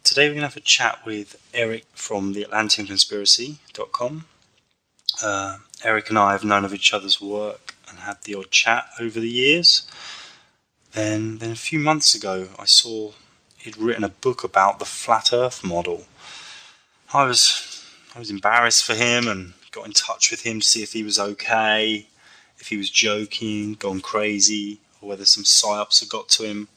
Today we're going to have a chat with Eric from the AtlanteanConspiracy.com. Eric and I have known of each other's work and had the odd chat over the years. Then a few months ago I saw he'd written a book about the flat earth model. I was embarrassed for him and got in touch with him to see if he was okay, if he was joking, gone crazy, or whether some psyops had got to him.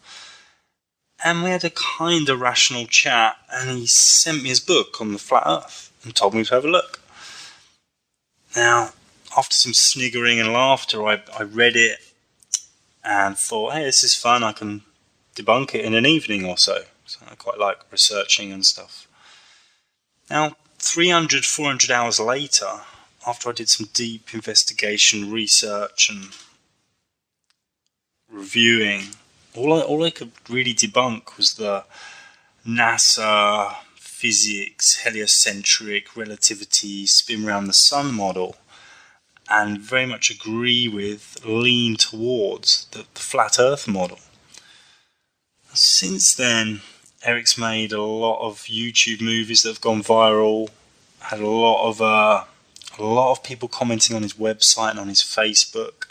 And we had a kind of rational chat, and he sent me his book on the flat earth and told me to have a look. Now, after some sniggering and laughter, I read it and thought, hey, this is fun, I can debunk it in an evening or so. So I quite like researching and stuff. Now, 300, 400 hours later, after I did some deep investigation, research and reviewing, all I could really debunk was the NASA, physics, heliocentric, relativity, spin around the sun model, and very much agree with, lean towards the flat earth model. Since then, Eric's made a lot of YouTube movies that have gone viral, had a lot of people commenting on his website and on his Facebook,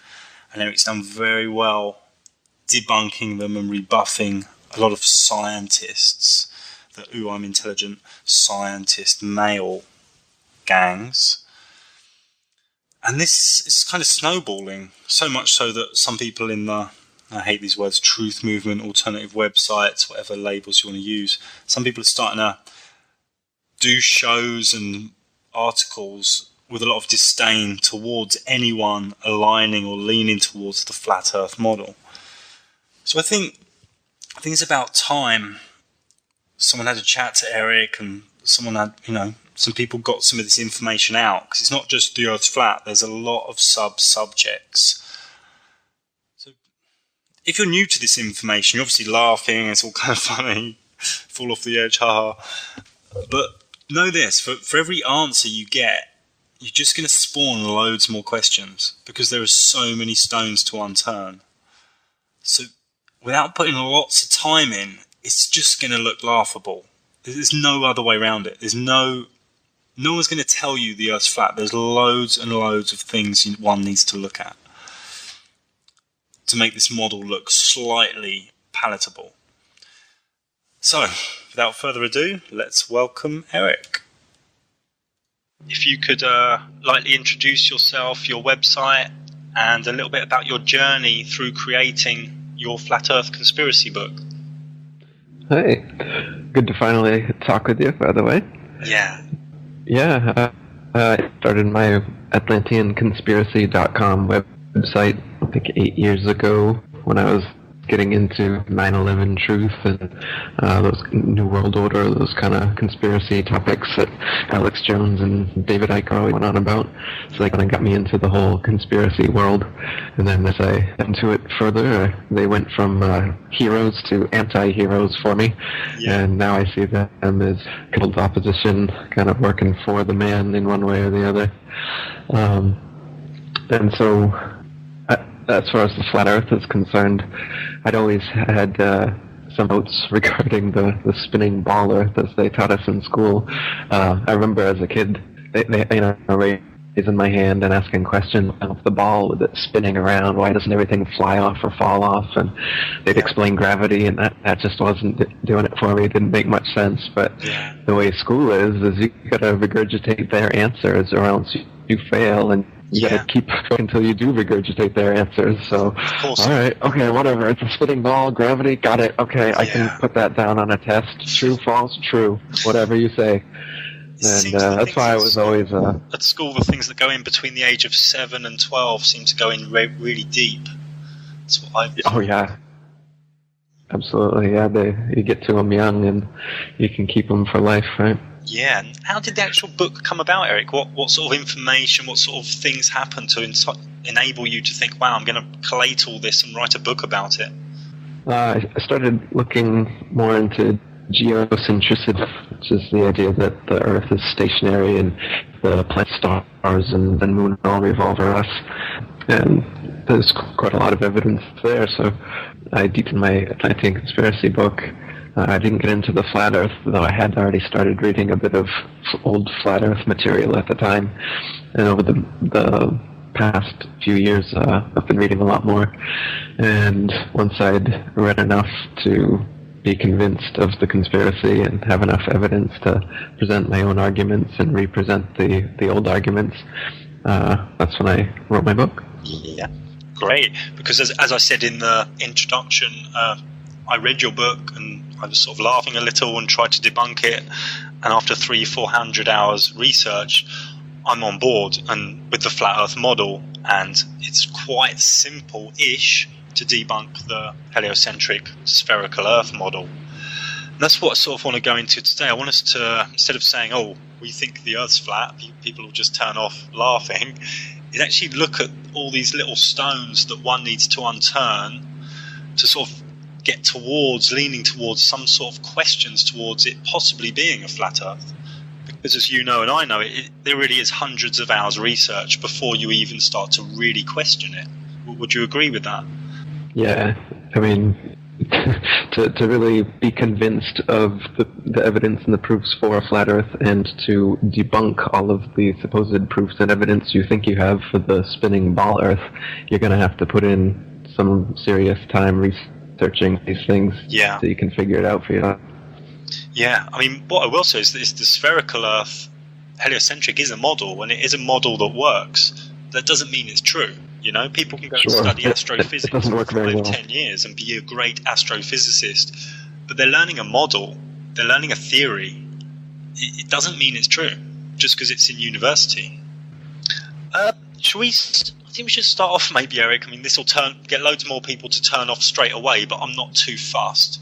and Eric's done very well debunking them and rebuffing a lot of scientists, the I'm intelligent scientist male gangs. And this is kind of snowballing, so much so that some people in the, I hate these words, truth movement, alternative websites, whatever labels you want to use, some people are starting to do shows and articles with a lot of disdain towards anyone aligning or leaning towards the flat earth model. So I think it's about time someone had a chat to Eric and someone had, some people got some of this information out, because it's not just the earth's flat, there's a lot of subjects. So if you're new to this information, you're obviously laughing, it's all kind of funny, fall off the edge, haha. But know this, for every answer you get, you're just going to spawn loads more questions, because there are so many stones to unturned. So without putting lots of time in, it's just going to look laughable. There's no other way around it. No one's going to tell you the earth's flat. There's loads and loads of things one needs to look at to make this model look slightly palatable. So, without further ado, let's welcome Eric. If you could lightly introduce yourself, your website, and a little bit about your journey through creating your Flat Earth Conspiracy book. Hey, good to finally talk with you, by the way. Yeah. Yeah, I started my AtlanteanConspiracy.com website, I think 8 years ago, when I was getting into 9/11 truth and those New World Order, those kind of conspiracy topics that Alex Jones and David Icke always went on about. So they kind of got me into the whole conspiracy world. And then as I got into it further, they went from heroes to anti-heroes for me. Yeah. And now I see them as controlled opposition, kind of working for the man in one way or the other. And so, as far as the flat earth is concerned, I'd always had some notes regarding the spinning ball earth as they taught us in school. I remember as a kid, they raising my hand and asking questions of the ball with it spinning around. Why doesn't everything fly off or fall off? And they'd explain gravity, and that just wasn't doing it for me. It didn't make much sense. But the way school is you got to regurgitate their answers, or else you fail, and you gotta keep going until you do regurgitate their answers. So, alright, okay, whatever. It's a spinning ball, gravity, got it. Okay, I can put that down on a test. True, false, true. Whatever you say. And that's why I was always... At school, the things that go in between the age of 7 and 12 seem to go in really deep. That's what Oh, yeah. Absolutely, yeah. You get to them young, and you can keep them for life, right? Yeah, and how did the actual book come about, Eric? What sort of information, what sort of things happened to enable you to think, wow, I'm going to collate all this and write a book about it? I started looking more into geocentricity, which is the idea that the Earth is stationary and the planets, stars, and the moon all revolve around us. And there's quite a lot of evidence there, so I deepened my Atlantean conspiracy book I didn't get into the flat Earth, though I had already started reading a bit of old flat Earth material at the time. And over the past few years, I've been reading a lot more. And once I'd read enough to be convinced of the conspiracy and have enough evidence to present my own arguments and represent the old arguments, that's when I wrote my book. Yeah, great. Because as I said in the introduction, I read your book and I was sort of laughing a little and tried to debunk it. And after 300-400 hours research, I'm on board and with the flat Earth model, and it's quite simple-ish to debunk the heliocentric spherical Earth model. And that's what I sort of want to go into today. I want us to, instead of saying, oh, we think the Earth's flat, people will just turn off laughing, is actually look at all these little stones that one needs to unturn to sort of get towards, leaning towards some sort of questions towards it possibly being a flat Earth. Because as you know and I know, there really is hundreds of hours research before you even start to really question it. Would you agree with that? Yeah, I mean, to really be convinced of the evidence and the proofs for a flat Earth, and to debunk all of the supposed proofs and evidence you think you have for the spinning ball Earth, you're going to have to put in some serious time researching these things, so you can figure it out for you. Yeah, I mean, what I will say is that the spherical Earth heliocentric is a model, and it is a model that works. That doesn't mean it's true. You know, people can go and study astrophysics for 5-10 years and be a great astrophysicist, but they're learning a model, they're learning a theory. It doesn't mean it's true just because it's in university. I think we should start off maybe, Eric. I mean, this will get loads more people to turn off straight away, but I'm not too fussed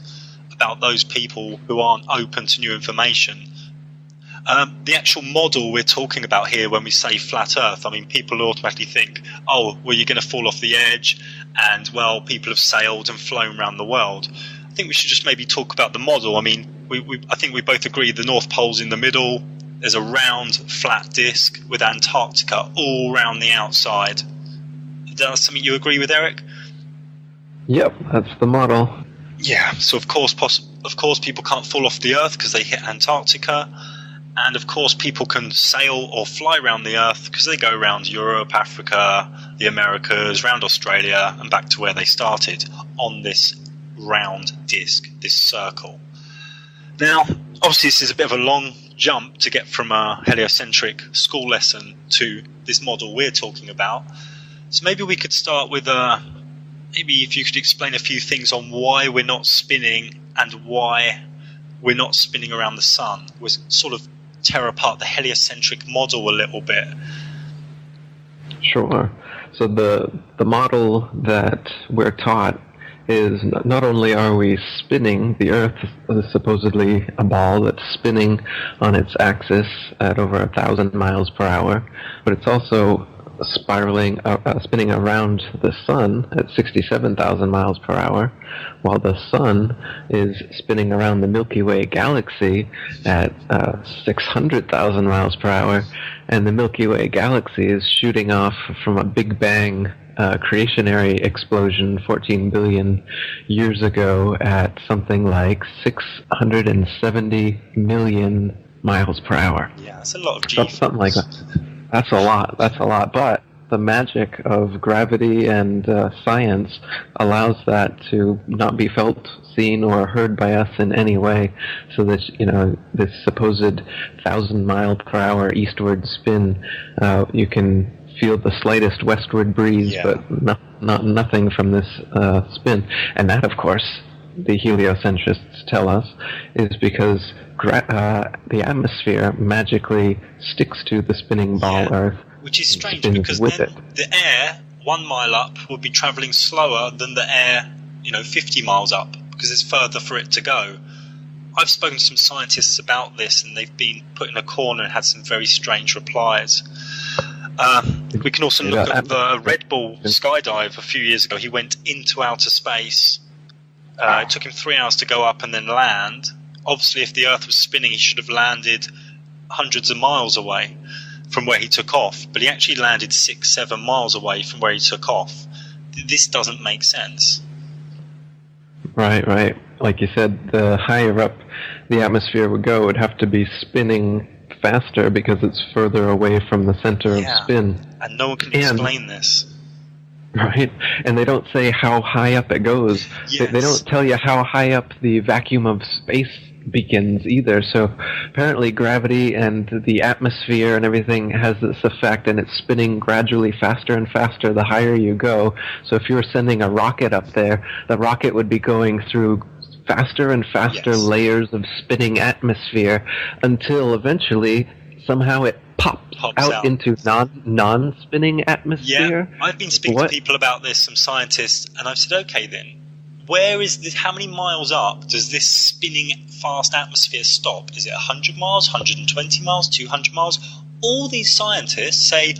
about those people who aren't open to new information. The actual model we're talking about here when we say flat Earth, I mean, people automatically think, oh, well, you're going to fall off the edge, and, well, people have sailed and flown around the world. I think we should just maybe talk about the model. I mean, I think we both agree the North Pole's in the middle. There's a round, flat disk with Antarctica all around the outside. Is that something you agree with, Eric? Yep, that's the model. Yeah, so of course people can't fall off the Earth because they hit Antarctica. And of course people can sail or fly around the Earth because they go around Europe, Africa, the Americas, around Australia, and back to where they started on this round disk, this circle. Now, obviously this is a bit of a long jump to get from a heliocentric school lesson to this model we're talking about. So maybe we could start with maybe if you could explain a few things on why we're not spinning and why we're not spinning around the sun. We're sort of tear apart the heliocentric model a little bit. Sure. So the model that we're taught is not only are we spinning, the Earth is supposedly a ball that's spinning on its axis at over 1,000 miles per hour, but it's also spinning around the sun at 67,000 miles per hour, while the sun is spinning around the Milky Way galaxy at 600,000 miles per hour, and the Milky Way galaxy is shooting off from a Big Bang creationary explosion 14 billion years ago at something like 670 million miles per hour. Yeah, that's a lot of G. Something like that. That's a lot. But the magic of gravity and science allows that to not be felt, seen, or heard by us in any way, so that, you know, this supposed 1,000 mile per hour eastward spin, you can feel the slightest westward breeze, but nothing from this spin. And that, of course, the heliocentrists tell us, is because the atmosphere magically sticks to the spinning ball Earth. Which is strange, because then the air 1 mile up would be travelling slower than the air, 50 miles up, because it's further for it to go. I've spoken to some scientists about this, and they've been put in a corner and had some very strange replies. We can also look at the Red Bull skydive a few years ago. He went into outer space. It took him 3 hours to go up and then land. Obviously, if the Earth was spinning, he should have landed hundreds of miles away from where he took off. But he actually landed 6-7 miles away from where he took off. This doesn't make sense. Right, right. Like you said, the higher up the atmosphere would go, it would have to be spinning faster because it's further away from the center of spin. And no one can explain this. Right, and they don't say how high up it goes. Yes. They don't tell you how high up the vacuum of space begins either. So apparently gravity and the atmosphere and everything has this effect, and it's spinning gradually faster and faster the higher you go. So if you were sending a rocket up there, the rocket would be going through faster and faster layers of spinning atmosphere until eventually somehow it pops out into non-spinning atmosphere. Yeah, I've been speaking to people about this, some scientists, and I've said, okay then, where is this? How many miles up does this spinning fast atmosphere stop? Is it 100 miles, 120 miles, 200 miles? All these scientists say,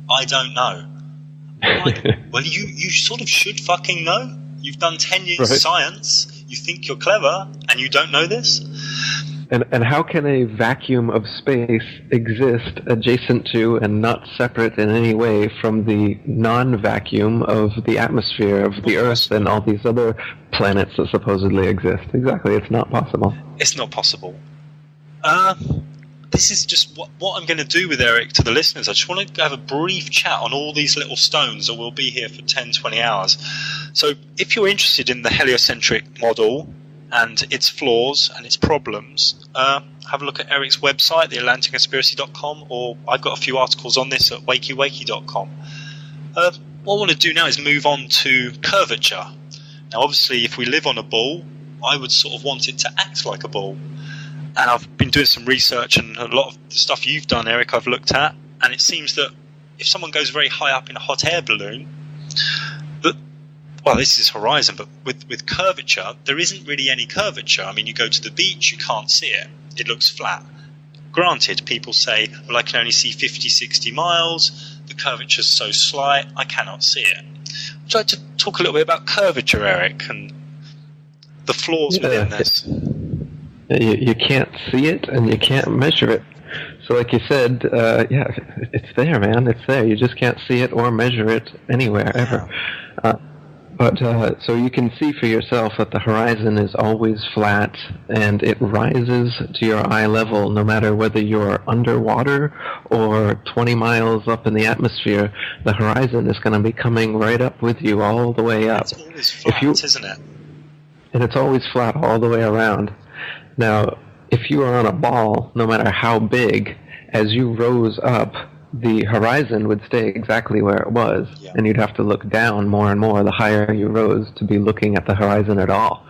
I don't know. I'm like, well, you sort of should fucking know. You've done 10 years of science, you think you're clever, and you don't know this? And how can a vacuum of space exist adjacent to and not separate in any way from the non-vacuum of the atmosphere of the Earth and all these other planets that supposedly exist? Exactly, it's not possible. It's not possible. This is just what I'm going to do with Eric to the listeners. I just want to have a brief chat on all these little stones, or we'll be here for 10, 20 hours. So if you're interested in the heliocentric model and its flaws and its problems, have a look at Eric's website, theatlanticconspiracy.com, or I've got a few articles on this at wakey.com. What I want to do now is move on to curvature. Now, obviously, if we live on a ball, I would sort of want it to act like a ball. And I've been doing some research, and a lot of the stuff you've done, Eric, I've looked at, and it seems that if someone goes very high up in a hot air balloon, well, this is horizon, but with curvature, there isn't really any curvature. I mean, you go to the beach, you can't see it. It looks flat. Granted, people say, well, I can only see 50, 60 miles. The curvature's so slight, I cannot see it. Would you like to talk a little bit about curvature, Eric, and the flaws within this? You can't see it, and you can't measure it. So like you said, it's there, man. It's there. You just can't see it or measure it anywhere, ever. But so you can see for yourself that the horizon is always flat, and it rises to your eye level no matter whether you're underwater or 20 miles up in the atmosphere. The horizon is going to be coming right up with you all the way up. It's always flat, isn't it? And it's always flat all the way around. Now, if you are on a ball, no matter how big, as you rose up, the horizon would stay exactly where it was, and you'd have to look down more and more the higher you rose to be looking at the horizon at all.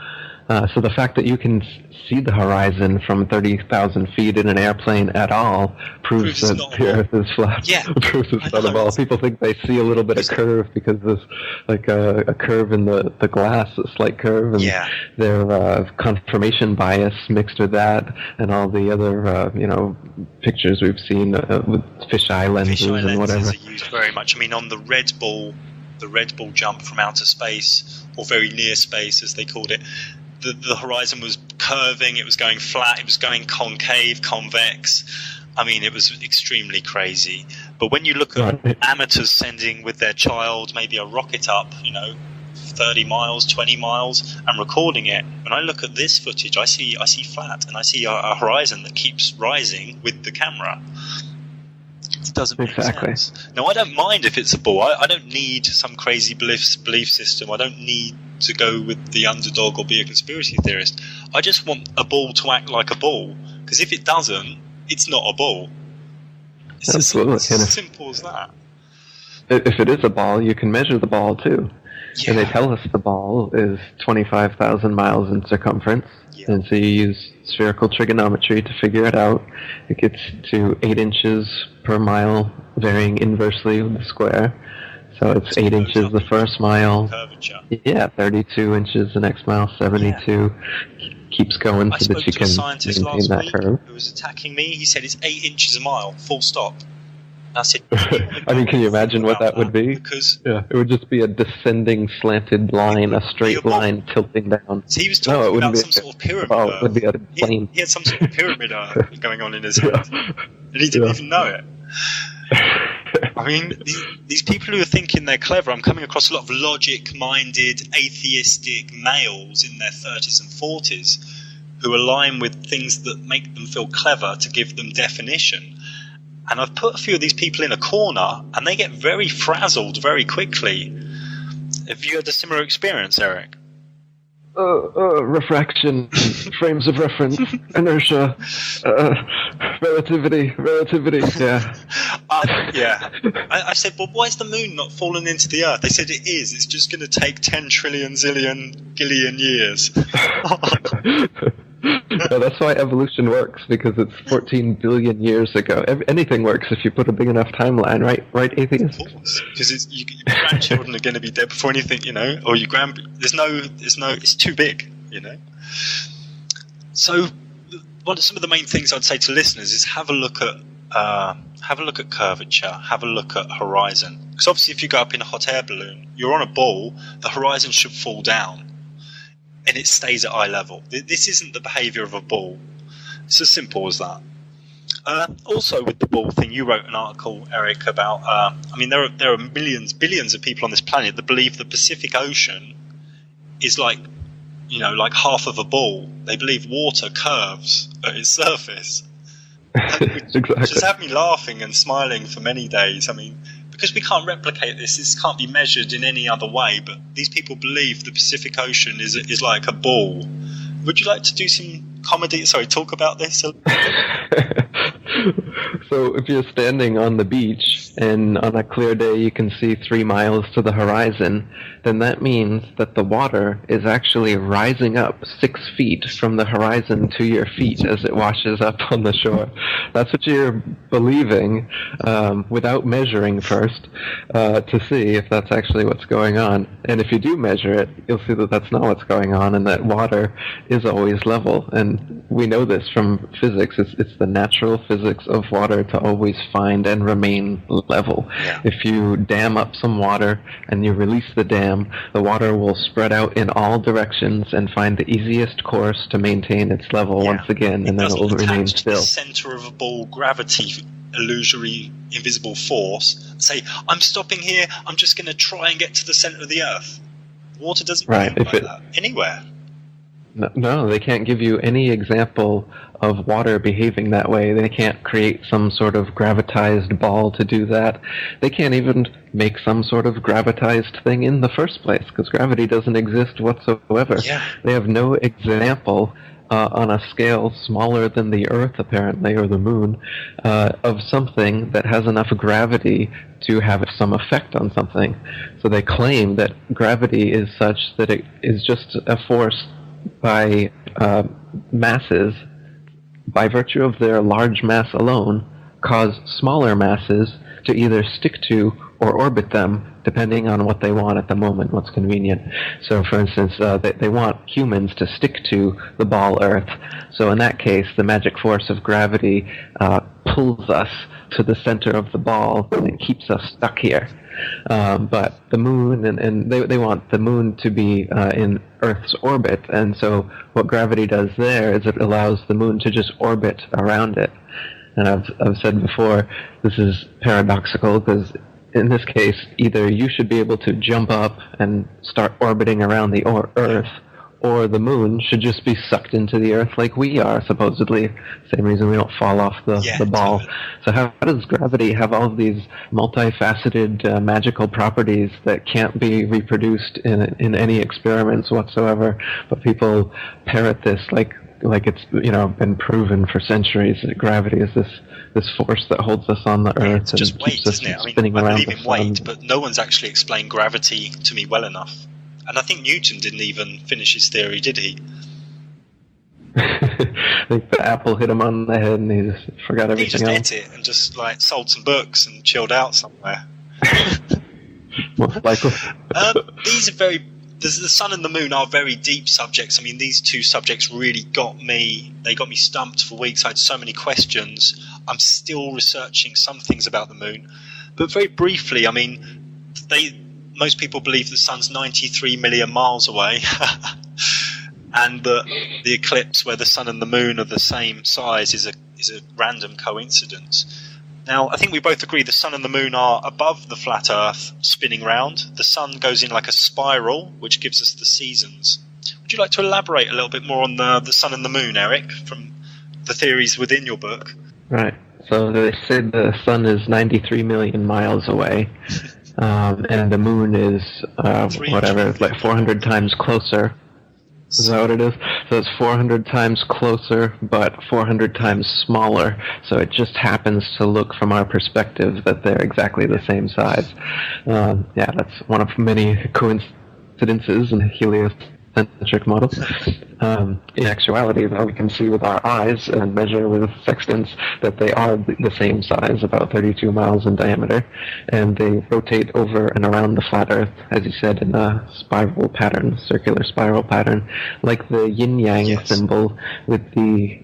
So the fact that you can see the horizon from 30,000 feet in an airplane at all proves that the Earth is flat. Yeah, proves it's not a ball. People think they see a little bit of curve because there's like a curve in the glass, a slight curve, and their confirmation bias mixed with that, and all the other pictures we've seen with fisheye lenses and whatever. Are used very much. I mean, on the Red Bull jump from outer space, or very near space as they called it, the horizon was curving, it was going flat, it was going concave, convex. I mean, it was extremely crazy. But when you look at amateurs sending with their child maybe a rocket up, 30 miles, 20 miles, and recording it, when I look at this footage, I see flat, and I see a horizon that keeps rising with the camera. It doesn't make sense. Now, I don't mind if it's a ball. I don't need some crazy belief system. I don't need to go with the underdog or be a conspiracy theorist. I just want a ball to act like a ball, because if it doesn't, it's not a ball. It's Absolutely. As simple as that. If it is a ball, you can measure the ball too. Yeah. And they tell us the ball is 25,000 miles in circumference. Yeah. And so you use spherical trigonometry to figure it out. It gets to 8 inches per mile, varying inversely with the square. So it's 8 inches the first mile. Curvature. Yeah, 32 inches the next mile, 72. Yeah. Keeps going so that you can maintain that curve. Who was attacking me? He said it's 8 inches a mile, full stop. I said, I mean, can you imagine what that would be? Because it would just be a descending, slanted line, a straight line tilting down. So he was talking about some sort of pyramid. It would be a plane. He had some sort of pyramid going on in his head, and he didn't even know it. I mean, these people who are thinking they're clever, I'm coming across a lot of logic-minded, atheistic males in their 30s and 40s who align with things that make them feel clever to give them definition. And I've put a few of these people in a corner, and they get very frazzled very quickly. Have you had a similar experience, Eric? Refraction, frames of reference, inertia, relativity, yeah. Yeah. I said, well, why is the moon not fallen into the Earth? They said it is. It's just going to take 10 trillion, zillion, gillion years. No, that's why evolution works, because it's 14 billion years ago. Anything works if you put a big enough timeline, right, atheist? Of course, because your grandchildren are going to be dead before anything, or your there's no, it's too big, So, some of the main things I'd say to listeners is have a look at curvature, have a look at horizon. Because obviously, if you go up in a hot air balloon, you're on a ball, the horizon should fall down. And it stays at eye level. This isn't the behaviour of a ball. It's as simple as that. Also, with the ball thing, you wrote an article, Eric, about. There are billions of people on this planet that believe the Pacific Ocean is like half of a ball. They believe water curves at its surface. Exactly. Just had me laughing and smiling for many days. Because we can't replicate this can't be measured in any other way, but these people believe the Pacific Ocean is like a ball. Would you like to do some comedy? Sorry, talk about this a little bit? So if you're standing on the beach and on a clear day you can see 3 miles to the horizon, then that means that the water is actually rising up 6 feet from the horizon to your feet as it washes up on the shore. That's what you're believing without measuring first to see if that's actually what's going on. And if you do measure it, you'll see that that's not what's going on, and that water is always level. And we know this from physics. It's the natural physics of water to always find and remain level. Yeah. If you dam up some water and you release the dam, the water will spread out in all directions and find the easiest course to maintain its level once again, and then it will remain still. The center of a ball, gravity, illusory, invisible force. Say, I'm stopping here. I'm just going to try and get to the center of the Earth. Water doesn't behave like that anywhere. No, they can't give you any example of water behaving that way. They can't create some sort of gravitized ball to do that. They can't even make some sort of gravitized thing in the first place, because gravity doesn't exist whatsoever. Yeah. They have no example on a scale smaller than the Earth, apparently, or the Moon, of something that has enough gravity to have some effect on something. So they claim that gravity is such that it is just a force by masses, by virtue of their large mass alone, cause smaller masses to either stick to or orbit them, depending on what they want at the moment, what's convenient. So, for instance, they want humans to stick to the ball Earth. So in that case, the magic force of gravity pulls us to the center of the ball and keeps us stuck here. But the moon, and they want the moon to be in Earth's orbit, and so what gravity does there is it allows the moon to just orbit around it. And I've said before, this is paradoxical, because in this case, either you should be able to jump up and start orbiting around the Earth, or the moon should just be sucked into the Earth like we are, supposedly. Same reason we don't fall off the ball. Totally. So how does gravity have all of these multifaceted magical properties that can't be reproduced in any experiments whatsoever? But people parrot this like it's been proven for centuries that gravity is this force that holds us on the Earth and just weight, keeps us isn't it? spinning around the sun. I believe in weight, but no one's actually explained gravity to me well enough. And I think Newton didn't even finish his theory, did he? I think the apple hit him on the head and he just forgot everything else. He just ate it and just sold some books and chilled out somewhere. Most likely. These are the sun and the moon are very deep subjects. I mean, these two subjects really got me. They got me stumped for weeks. I had so many questions. I'm still researching some things about the moon. But very briefly, I mean, most people believe the sun's 93 million miles away. And the eclipse where the sun and the moon are the same size is a random coincidence. Now, I think we both agree the sun and the moon are above the flat Earth, spinning round. The sun goes in like a spiral, which gives us the seasons. Would you like to elaborate a little bit more on the sun and the moon, Eric, from the theories within your book? Right. So they said the sun is 93 million miles away, and the moon is, like 400 times closer. Is that what it is? So it's 400 times closer, but 400 times smaller. So it just happens to look from our perspective that they're exactly the same size. That's one of many coincidences in the heliocentric model. In actuality, though, we can see with our eyes and measure with sextants that they are the same size, about 32 miles in diameter, and they rotate over and around the flat Earth, as you said, in a spiral pattern, circular spiral pattern, like the yin-yang symbol with the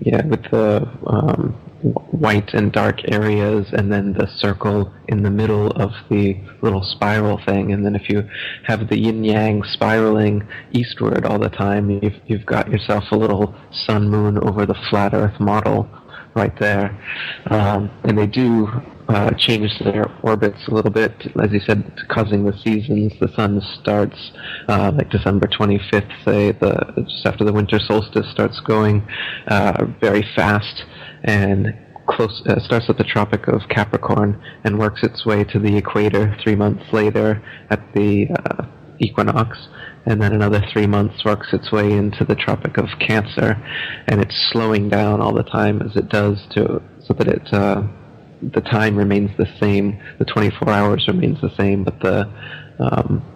white and dark areas, and then the circle in the middle of the little spiral thing. And then if you have the yin-yang spiraling eastward all the time, you've got yourself a little sun-moon over the flat Earth model right there. And they do change their orbits a little bit, as you said, causing the seasons. The sun starts like December 25th, say, just after the winter solstice, starts going very fast, and starts at the Tropic of Capricorn and works its way to the equator 3 months later at the equinox, and then another 3 months works its way into the Tropic of Cancer, and it's slowing down all the time as it does so that the time remains the same, the 24 hours remains the same, but the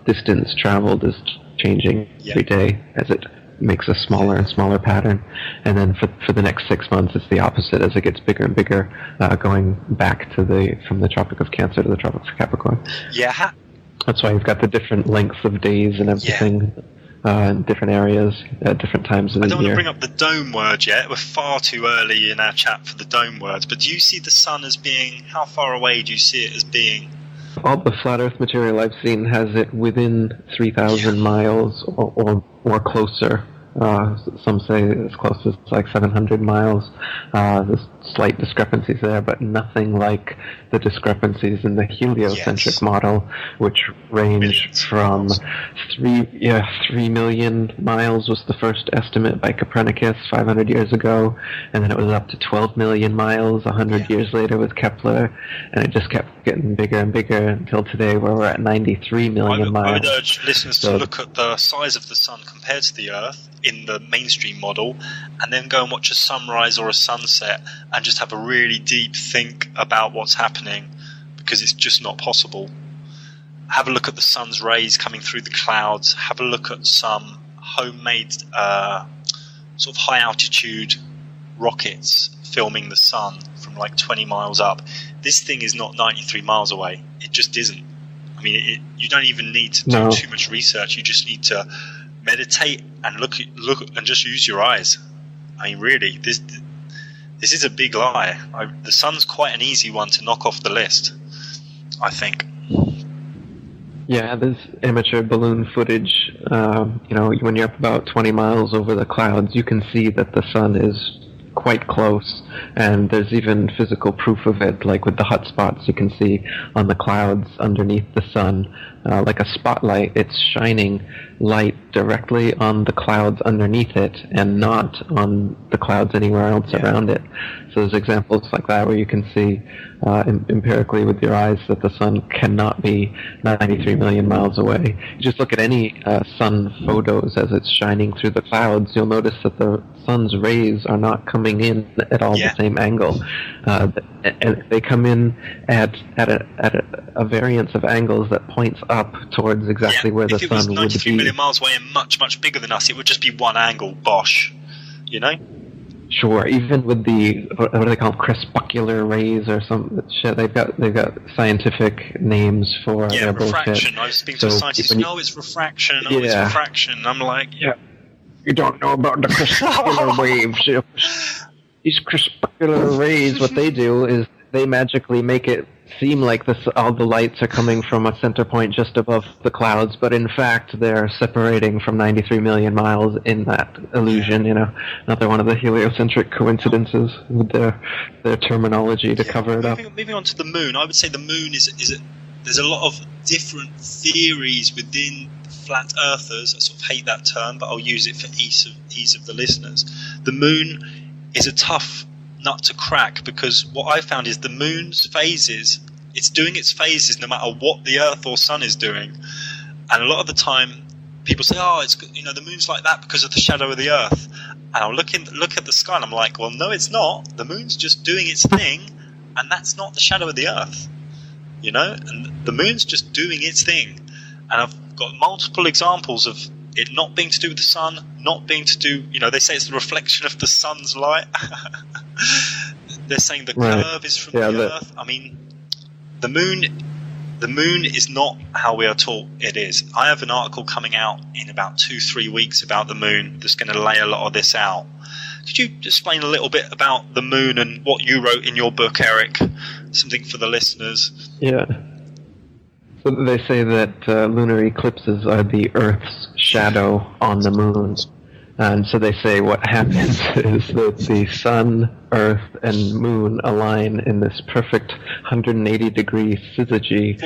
distance traveled is changing every day as it makes a smaller and smaller pattern. And then for the next 6 months, it's the opposite as it gets bigger and bigger, going back from the Tropic of Cancer to the Tropic of Capricorn. Yeah. That's why you've got the different lengths of days and everything in different areas at different times of the year. I don't want to bring up the dome word yet. We're far too early in our chat for the dome words. But do you see the sun as being, how far away do you see it as being? All the flat Earth material I've seen has it within 3,000 miles or closer. Some say as close as like 700 miles. There's slight discrepancies there, but nothing like the discrepancies in the heliocentric model, which range from 3 million miles was the first estimate by Copernicus 500 years ago, and then it was up to 12 million miles 100 years later with Kepler, and it just kept getting bigger and bigger until today, where we're at 93 million miles. I would urge listeners to look at the size of the sun compared to the Earth in the mainstream model, and then go and watch a sunrise or a sunset and just have a really deep think about what's happening, because it's just not possible. Have a look at the sun's rays coming through the clouds. Have a look at some homemade sort of high altitude rockets filming the sun from like 20 miles up. This thing is not 93 miles away. It just isn't. I mean, you don't even need to do too much research. You just need to meditate and look and just use your eyes. I mean, really, this is a big lie. The sun's quite an easy one to knock off the list, I think. Yeah, there's amateur balloon footage. When you're up about 20 miles over the clouds, you can see that the sun is quite close, and there's even physical proof of it, like with the hot spots you can see on the clouds underneath the sun. Like a spotlight, it's shining light directly on the clouds underneath it and not on the clouds anywhere else around it. So there's examples like that where you can see empirically with your eyes that the sun cannot be 93 million miles away. You just look at any sun photos as it's shining through the clouds, you'll notice that the sun's rays are not coming in at all the same angle. And they come in at a variance of angles that points up towards exactly where the sun would be. If it was 93 million miles away and much, much bigger than us, it would just be one angle, bosh, you know? Sure, even with the, what do they call them, crepuscular rays or some shit, they've got scientific names for their refraction. bullshit. I was speaking to a scientist, no, it's refraction, it's refraction. I'm like, you don't know about the crepuscular waves. These crepuscular rays, what they do is they magically make it seem like all the lights are coming from a center point just above the clouds, but in fact they're separating from 93 million miles in that illusion. Another one of the heliocentric coincidences with their terminology to cover it up. Moving on to the moon, I would say the moon there's a lot of different theories within flat earthers. I sort of hate that term, but I'll use it for ease of the listeners. The moon is a tough nut to crack, because what I found is the moon's phases, it's doing its phases no matter what the Earth or Sun is doing. And a lot of the time people say, it's the moon's like that because of the shadow of the Earth. And I'll look at the sky and I'm like, well, no, it's not. The moon's just doing its thing, and that's not the shadow of the Earth. And the moon's just doing its thing. And I've got multiple examples of it not being to do with the sun, not being to do, they say it's the reflection of the sun's light. They're saying the curve is from the Earth. I mean, the moon is not how we are taught it is. I have an article coming out in about 2-3 weeks about the moon that's going to lay a lot of this out. Could you explain a little bit about the moon and what you wrote in your book, Eric? Something for the listeners. Yeah. So they say that lunar eclipses are the Earth's shadow on the moon. And so they say what happens is that the sun, Earth, and moon align in this perfect 180-degree syzygy,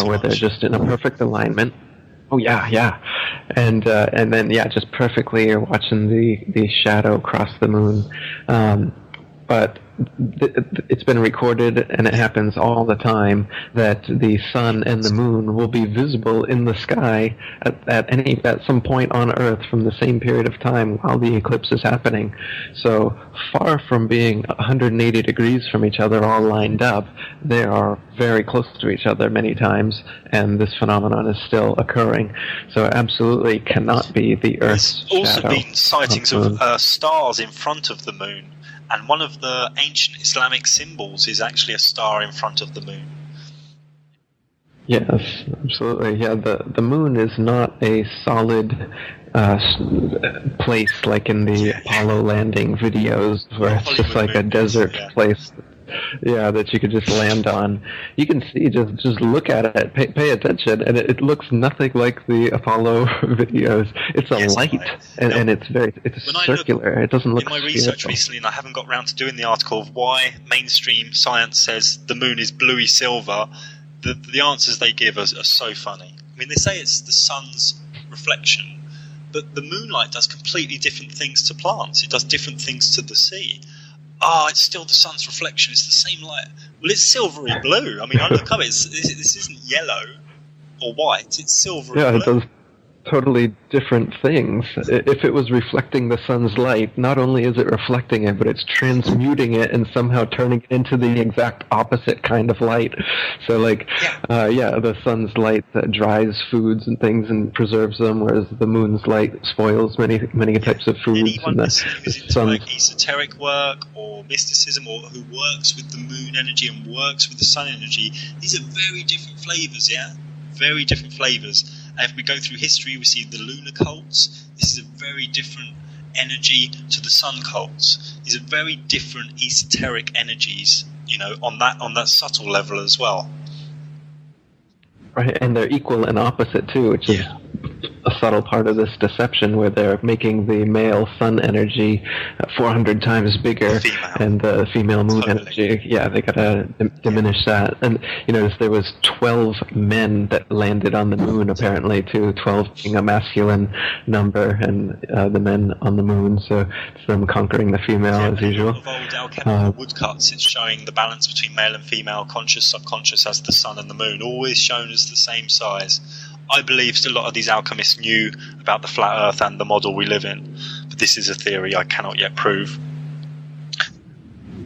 where they're just in a perfect alignment. Oh, yeah. And then, just perfectly you're watching the shadow cross the moon. But it's been recorded, and it happens all the time, that the sun and the moon will be visible in the sky at some point on Earth from the same period of time while the eclipse is happening. So far from being 180 degrees from each other all lined up, they are very close to each other many times, and this phenomenon is still occurring. So absolutely cannot be the Earth's shadow. There's also been sightings of stars in front of the moon. And one of the ancient Islamic symbols is actually a star in front of the moon. Yes, absolutely. Yeah, the moon is not a solid place like in the Apollo landing videos, where it's just like a desert place. Yeah, that you could just land on. You can see, just look at it, pay attention, and it looks nothing like the Apollo videos. It's a light, and it's circular. It doesn't look in my research recently, and I haven't got around to doing the article of why mainstream science says the moon is bluey silver. The answers they give are so funny. I mean, they say it's the sun's reflection, but the moonlight does completely different things to plants. It does different things to the sea. It's still the sun's reflection. It's the same light. Well, it's silvery blue. I mean, I look up. This isn't yellow or white. It's silvery blue. Yeah, it does totally different things. If it was reflecting the sun's light, not only is it reflecting it, but it's transmuting it and somehow turning it into the exact opposite kind of light. So, the sun's light dries foods and things and preserves them, whereas the moon's light spoils many types of foods. Anyone who's into esoteric work or mysticism, or who works with the moon energy and works with the sun energy, these are very different flavors. Very different flavors. And if we go through history, we see the lunar cults. This is a very different energy to the sun cults. These are very different esoteric energies, on that subtle level as well. Right, and they're equal and opposite too, which is a subtle part of this deception, where they're making the male sun energy 400 times bigger, and the female moon energy, they gotta diminish that. And you notice there was 12 men that landed on the moon, apparently, too, 12 being a masculine number, and the men on the moon, so it's them conquering the female as usual. Of old alchemical woodcuts, it's showing the balance between male and female, conscious, subconscious, as the sun and the moon, always shown as the same size. I believe a lot of these alchemists knew about the flat earth and the model we live in, but this is a theory I cannot yet prove.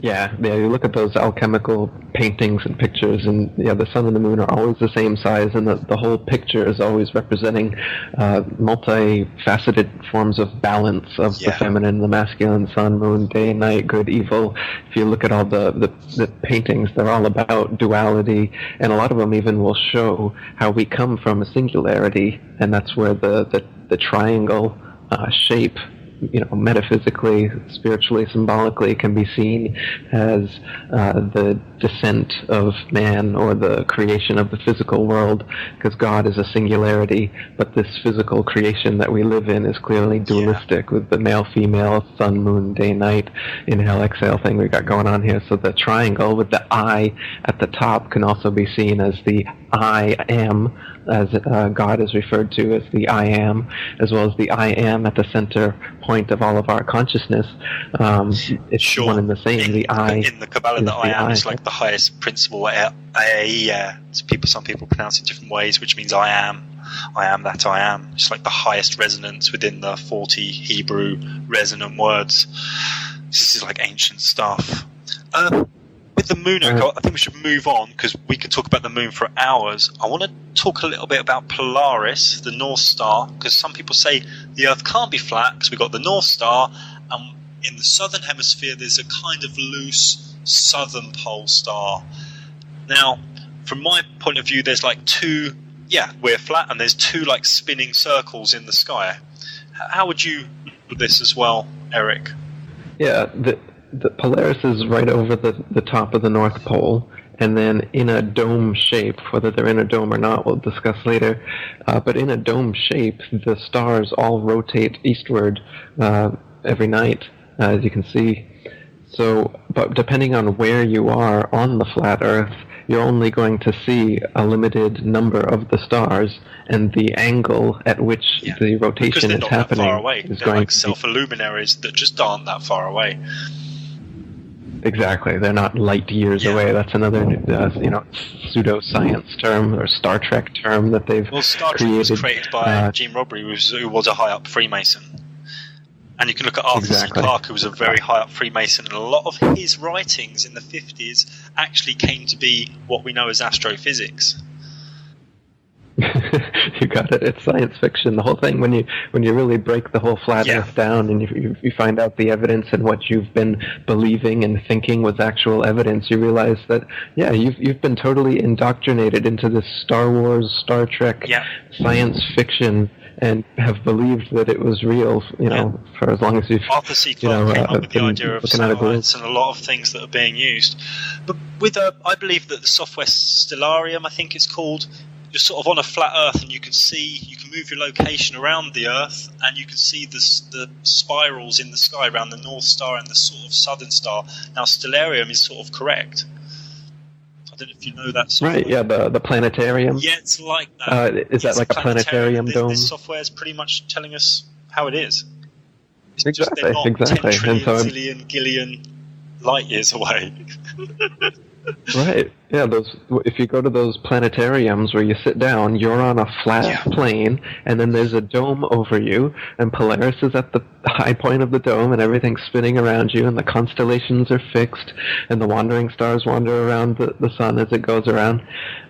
Yeah, you look at those alchemical paintings and pictures, and the sun and the moon are always the same size, and the whole picture is always representing multifaceted forms of balance of the feminine, the masculine, sun, moon, day and night, good, evil. If you look at all the paintings, they're all about duality, and a lot of them even will show how we come from a singularity, and that's where the triangle shape, metaphysically, spiritually, symbolically, can be seen as the descent of man or the creation of the physical world, because God is a singularity, but this physical creation that we live in is clearly dualistic with the male-female, sun, moon, day, night, inhale, exhale thing we got going on here. So the triangle with the I at the top can also be seen as the I am, as God is referred to as the I am, as well as the I am at the center point of all of our consciousness. It's one and the same. The I in the Kabbalah, the I am is like the highest principle. Some people pronounce it different ways, which means I am that I am. It's like the highest resonance within the 40 Hebrew resonant words. This is like ancient stuff. With the moon, I think we should move on because we could talk about the moon for hours. I want to talk a little bit about Polaris, the North Star, because some people say the Earth can't be flat because we've got the North Star, and in the southern hemisphere there's a kind of loose southern pole star. Now, from my point of view, there's like two, we're flat, and there's two like spinning circles in the sky. How would you look at this as well, Eric? Yeah, the Polaris is right over the top of the North Pole, and then in a dome shape, whether they're in a dome or not, we'll discuss later, but in a dome shape, the stars all rotate eastward every night, as you can see. So, but depending on where you are on the flat Earth, you're only going to see a limited number of the stars, and the angle at which the rotation is happening is they're going like to be self-illuminaries that just aren't that far away. Exactly, they're not light years away. That's another, pseudo-science term or Star Trek term that they've created. Well, Star Trek was created by Gene Roddenberry, who was a high-up Freemason. And you can look at Arthur C. Clarke, who was a very high-up Freemason, and a lot of his writings in the 50s actually came to be what we know as astrophysics. You got it. It's science fiction. The whole thing, when you really break the whole flat Earth down, and you find out the evidence and what you've been believing and thinking was actual evidence, you realize that you've been totally indoctrinated into this Star Wars, Star Trek science fiction, and have believed that it was real. For as long as you've Arthur C. Clarke came up with the idea of satellites and a lot of things that are being used. But I believe that the software Stellarium, I think it's called. You're sort of on a flat Earth, and you can move your location around the Earth, and you can see the spirals in the sky around the North Star and the sort of Southern Star. Now, Stellarium is sort of correct. I don't know if you know that software. Right, yeah, the planetarium. Yeah, it's like that. Is that like a planetarium dome? This software is pretty much telling us how it is. It's exactly, just they're not 10 trillion, zillion, gillion light years away. Right. Yeah, if you go to those planetariums where you sit down, you're on a flat plane, and then there's a dome over you, and Polaris is at the high point of the dome, and everything's spinning around you, and the constellations are fixed, and the wandering stars wander around the sun as it goes around.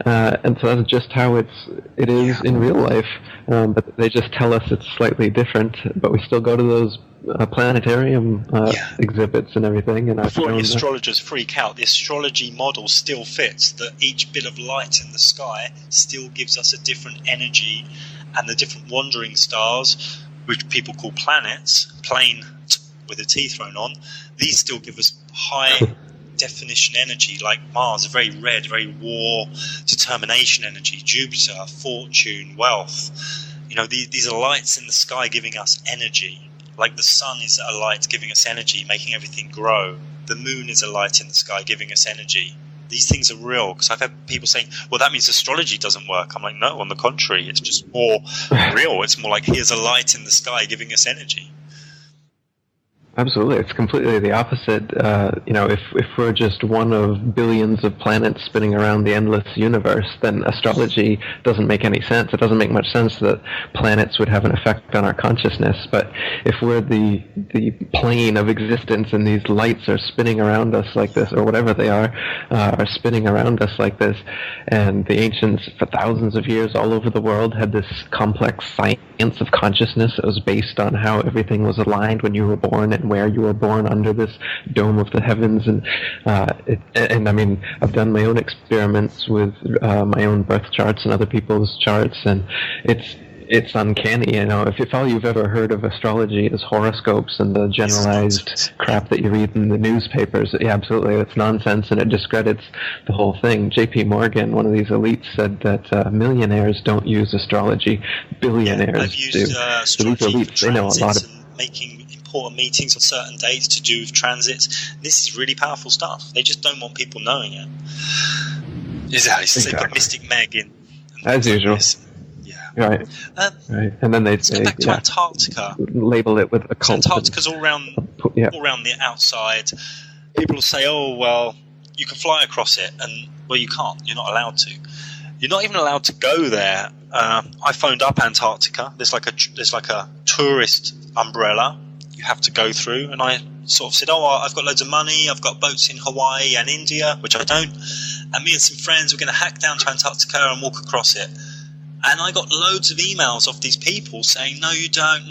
And so that's just how it is in real life. But they just tell us it's slightly different, but we still go to those planetarium exhibits and everything. And before the astrologers freak out, the astrology model still fits, that each bit of light in the sky still gives us a different energy, and the different wandering stars, which people call planets, plain with a T thrown on, these still give us high definition energy, like Mars, a very red, very war, determination energy, Jupiter, fortune, wealth. These are lights in the sky giving us energy. Like the sun is a light giving us energy, making everything grow. The moon is a light in the sky giving us energy. These things are real, because I've had people saying, well, that means astrology doesn't work. I'm like, no, on the contrary, it's just more real. It's more like, here's a light in the sky giving us energy. Absolutely, it's completely the opposite. If we're just one of billions of planets spinning around the endless universe, then astrology doesn't make any sense. It doesn't make much sense that planets would have an effect on our consciousness. But if we're the plane of existence, and these lights are spinning around us like this, or whatever they are spinning around us like this, and the ancients for thousands of years all over the world had this complex science of consciousness that was based on how everything was aligned when you were born and where you were born under this dome of the heavens. And I mean, I've done my own experiments with my own birth charts and other people's charts, and it's uncanny, if all you've ever heard of astrology is horoscopes and the generalized crap that you read in the newspapers, yeah, absolutely, it's nonsense, and it discredits the whole thing. J.P. Morgan, one of these elites, said that millionaires don't use astrology, billionaires do. So these elites, they know a lot of... making important meetings on certain dates to do with transits. This is really powerful stuff. They just don't want people knowing it. Exactly. They put Mystic Meg in. As usual. Like yeah. Right. Right. And then let's go back to Antarctica. Label it with a cult. So Antarctica's all around the outside. People will say, "Oh, well, you can fly across it," and well, you can't. You're not allowed to. You're not even allowed to go there. I phoned up Antarctica. There's like a tourist umbrella you have to go through, and I sort of said, "Oh, I've got loads of money. I've got boats in Hawaii and India," which I don't. And me and some friends were going to hack down to Antarctica and walk across it. And I got loads of emails off these people saying, no, you don't,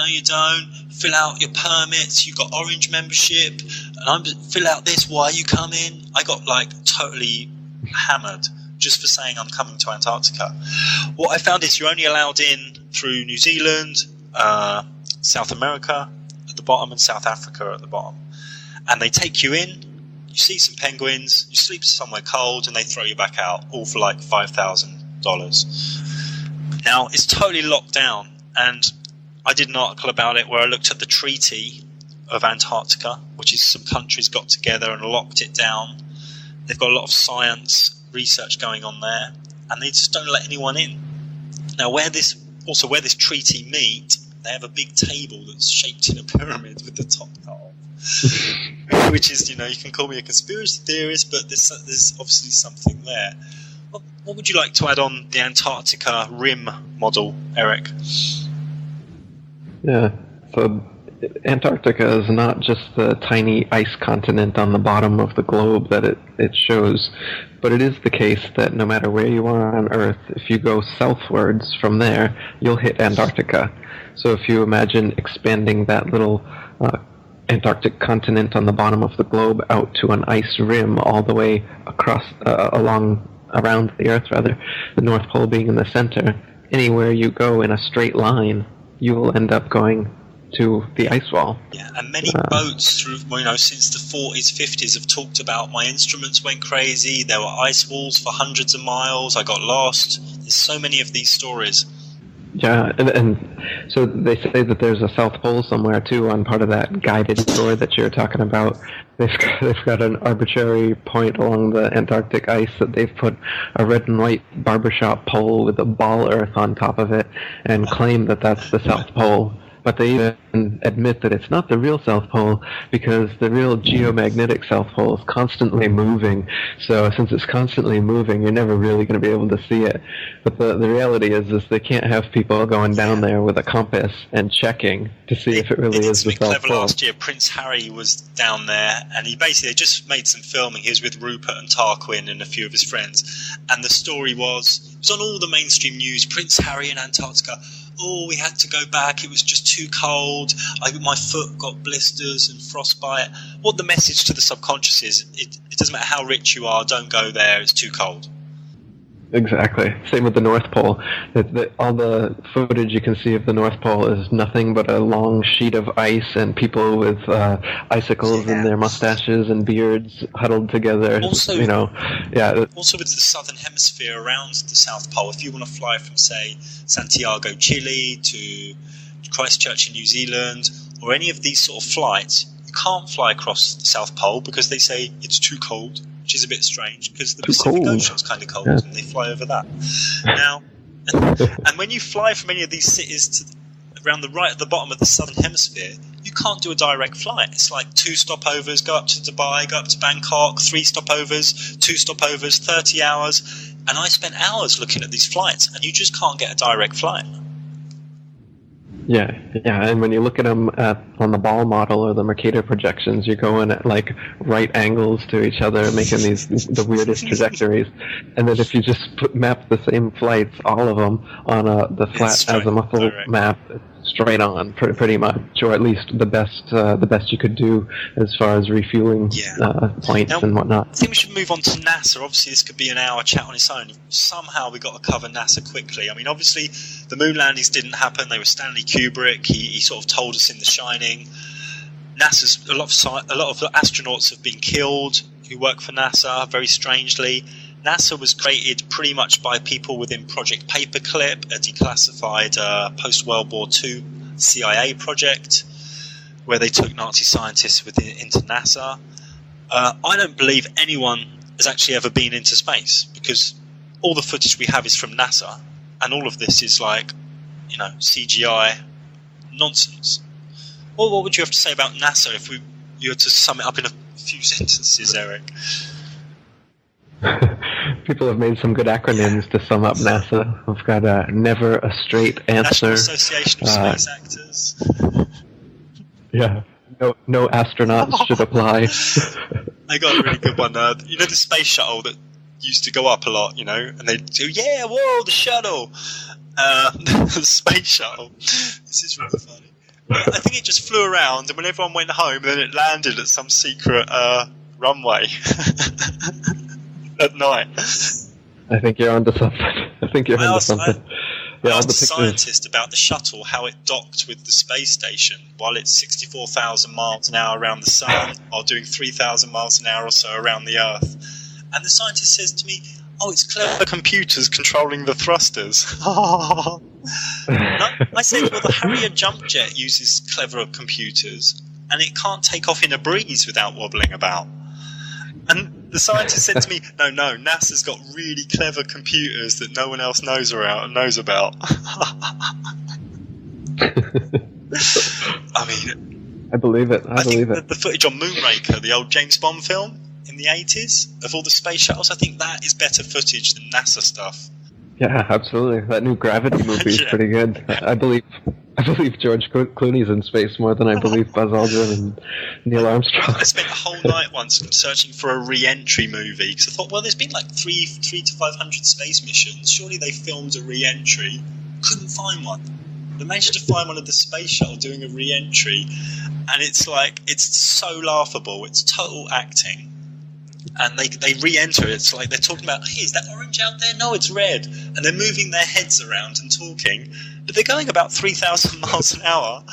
fill out your permits, you got Orange membership, and fill out this, why are you coming? I got like totally hammered just for saying I'm coming to Antarctica. What I found is you're only allowed in through New Zealand, South America at the bottom, and South Africa at the bottom. And they take you in, you see some penguins, you sleep somewhere cold, and they throw you back out, all for like $5,000. Now, it's totally locked down, and I did an article about it where I looked at the Treaty of Antarctica, which is some countries got together and locked it down. They've got a lot of science research going on there, and they just don't let anyone in. Now, where this treaty meet, they have a big table that's shaped in a pyramid with the top cut off. Which is, you can call me a conspiracy theorist, but there's obviously something there. What would you like to add on the Antarctica rim model, Eric? Yeah, so Antarctica is not just the tiny ice continent on the bottom of the globe that it shows, but it is the case that no matter where you are on Earth, if you go southwards from there, you'll hit Antarctica. So if you imagine expanding that little Antarctic continent on the bottom of the globe out to an ice rim all the way across, around the Earth, the North Pole being in the center, anywhere you go in a straight line, you will end up going to the ice wall. Yeah, and many boats through, since the 40s, 50s have talked about my instruments went crazy, there were ice walls for hundreds of miles, I got lost. There's so many of these stories. Yeah, and so they say that there's a South Pole somewhere too on part of that guided tour that you're talking about. They've got an arbitrary point along the Antarctic ice that they've put a red and white barbershop pole with a ball earth on top of it and claim that that's the South Pole. But they even admit that it's not the real South Pole because the real geomagnetic South Pole is constantly moving. So since it's constantly moving, you're never really going to be able to see it. But the reality is they can't have people going down there with a compass and checking to see if it really is the South Pole. Last year, Prince Harry was down there, and he basically just made some filming. He was with Rupert and Tarquin and a few of his friends. And the story was, it was on all the mainstream news, Prince Harry in Antarctica. Oh, we had to go back, it was just too cold, my foot got blisters and frostbite. What the message to the subconscious is, it doesn't matter how rich you are, don't go there, it's too cold. Exactly. Same with the North Pole. All the footage you can see of the North Pole is nothing but a long sheet of ice and people with icicles in their mustaches and beards huddled together. Also, also with the southern hemisphere around the South Pole, if you want to fly from, say, Santiago, Chile to Christchurch in New Zealand, or any of these sort of flights, you can't fly across the South Pole because they say it's too cold. Which is a bit strange because the Pacific Ocean's kind of cold and they fly over that. Now, and when you fly from any of these cities to around the bottom of the southern hemisphere, you can't do a direct flight. It's like 2 stopovers, go up to Dubai, go up to Bangkok, 3 stopovers, 2 stopovers, 30 hours. And I spent hours looking at these flights, and you just can't get a direct flight. Yeah, and when you look at them on the ball model or the Mercator projections, you're going at like right angles to each other, making the weirdest trajectories. And then if you just map the same flights, all of them, on the flat azimuthal map, it's straight on, pretty much, or at least the best you could do as far as refueling points and whatnot. I think we should move on to NASA. Obviously, this could be an hour chat on its own. Somehow we got to cover NASA quickly. I mean, obviously, the moon landings didn't happen. They were Stanley Kubrick. He sort of told us in The Shining. NASA's a lot of astronauts have been killed who work for NASA. Very strangely, NASA was created pretty much by people within Project Paperclip, a declassified post-World War II CIA project where they took Nazi scientists into NASA. I don't believe anyone has actually ever been into space, because all the footage we have is from NASA, and all of this is like, CGI nonsense. Well, what would you have to say about NASA if you had to sum it up in a few sentences, Eric? People have made some good acronyms to sum up NASA. We've got never a straight answer. National Association of Space Actors. Yeah. No astronauts should apply. They got a really good one. The space shuttle that used to go up a lot, and they'd do, the shuttle. The space shuttle. This is really funny. I think it just flew around, and when everyone went home, then it landed at some secret runway at night. I think you're onto something. I asked a scientist about the shuttle, how it docked with the space station while it's 64,000 miles an hour around the sun, while doing 3,000 miles an hour or so around the Earth. And the scientist says to me, it's clever computers controlling the thrusters. I said, the Harrier jump jet uses clever computers, and it can't take off in a breeze without wobbling about. And the scientist said to me, no, NASA's got really clever computers that no one else knows about. I mean, I believe it. I believe think the footage on Moonraker, the old James Bond film in the 80s, of all the space shuttles, I think that is better footage than NASA stuff. Yeah, absolutely. That new Gravity movie is pretty good. I believe George Clooney's in space more than I believe Buzz Aldrin and Neil Armstrong. I spent a whole night once searching for a re-entry movie, because I thought, there's been like 300 to 500 space missions. Surely they filmed a re-entry. Couldn't find one. They managed to find one of the space shuttle doing a re-entry, and it's so laughable. It's total acting. And they re-enter it. It's like they're talking about, hey, is that orange out there? No, it's red. And they're moving their heads around and talking. But they're going about 3,000 miles an hour.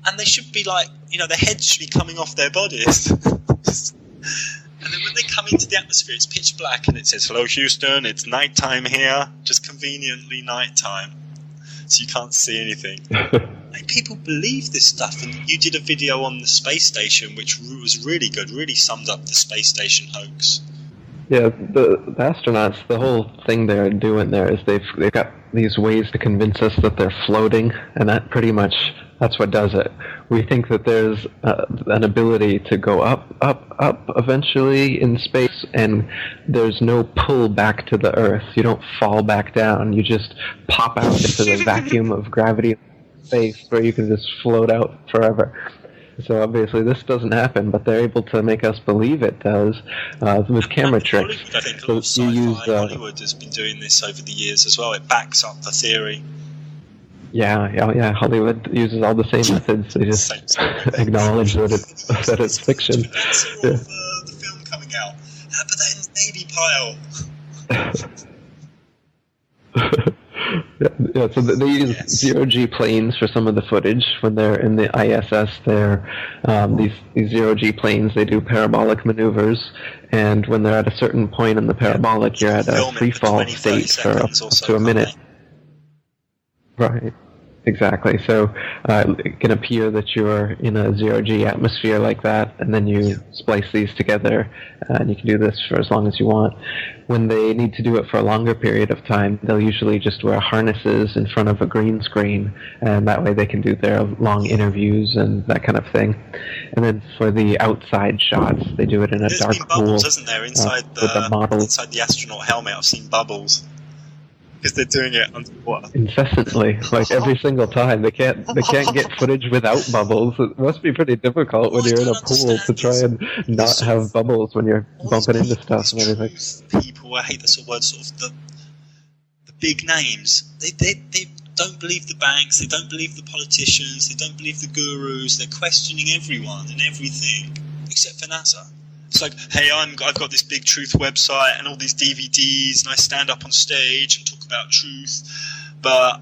And they should be like, their heads should be coming off their bodies. And then when they come into the atmosphere, it's pitch black. And it says, hello, Houston, it's nighttime here. Just conveniently nighttime. So you can't see anything. And people believe this stuff, and you did a video on the space station which was really good, really summed up the space station hoax. Yeah, the astronauts, the whole thing they're doing there is they've got these ways to convince us that they're floating, and that's what does it. We think that there's an ability to go up eventually in space, and there's no pull back to the Earth. You don't fall back down. You just pop out into the vacuum of gravity space where you can just float out forever. So obviously this doesn't happen, but they're able to make us believe it does with camera tricks. Hollywood, I think, a lot of sci-fi Hollywood has been doing this over the years as well. It backs up the theory. Yeah. Hollywood uses all the same methods. They just acknowledge that it's fiction. The film coming out. Put that in the Navy pile. Yeah, so they use zero-G planes for some of the footage. When they're in the ISS, these zero-G planes, they do parabolic maneuvers, and when they're at a certain point in the parabolic, you're at a free-fall state for up to a minute. Right. Exactly. So it can appear that you're in a zero-G atmosphere like that, and then you splice these together, and you can do this for as long as you want. When they need to do it for a longer period of time, they'll usually just wear harnesses in front of a green screen, and that way they can do their long interviews and that kind of thing. And then for the outside shots, they do it in a dark pool. There's been bubbles, isn't there, inside the astronaut helmet? I've seen bubbles. Because they're doing it underwater. Incessantly, like every single time. They can't get footage without bubbles. It must be pretty difficult when you're in a pool to try and not have bubbles when you're bumping into stuff and everything. People, I hate this word, sort of the big names. They don't believe the banks, they don't believe the politicians, they don't believe the gurus. They're questioning everyone and everything except for NASA. It's like, hey, I've got this big truth website and all these DVDs, and I stand up on stage and talk about truth, but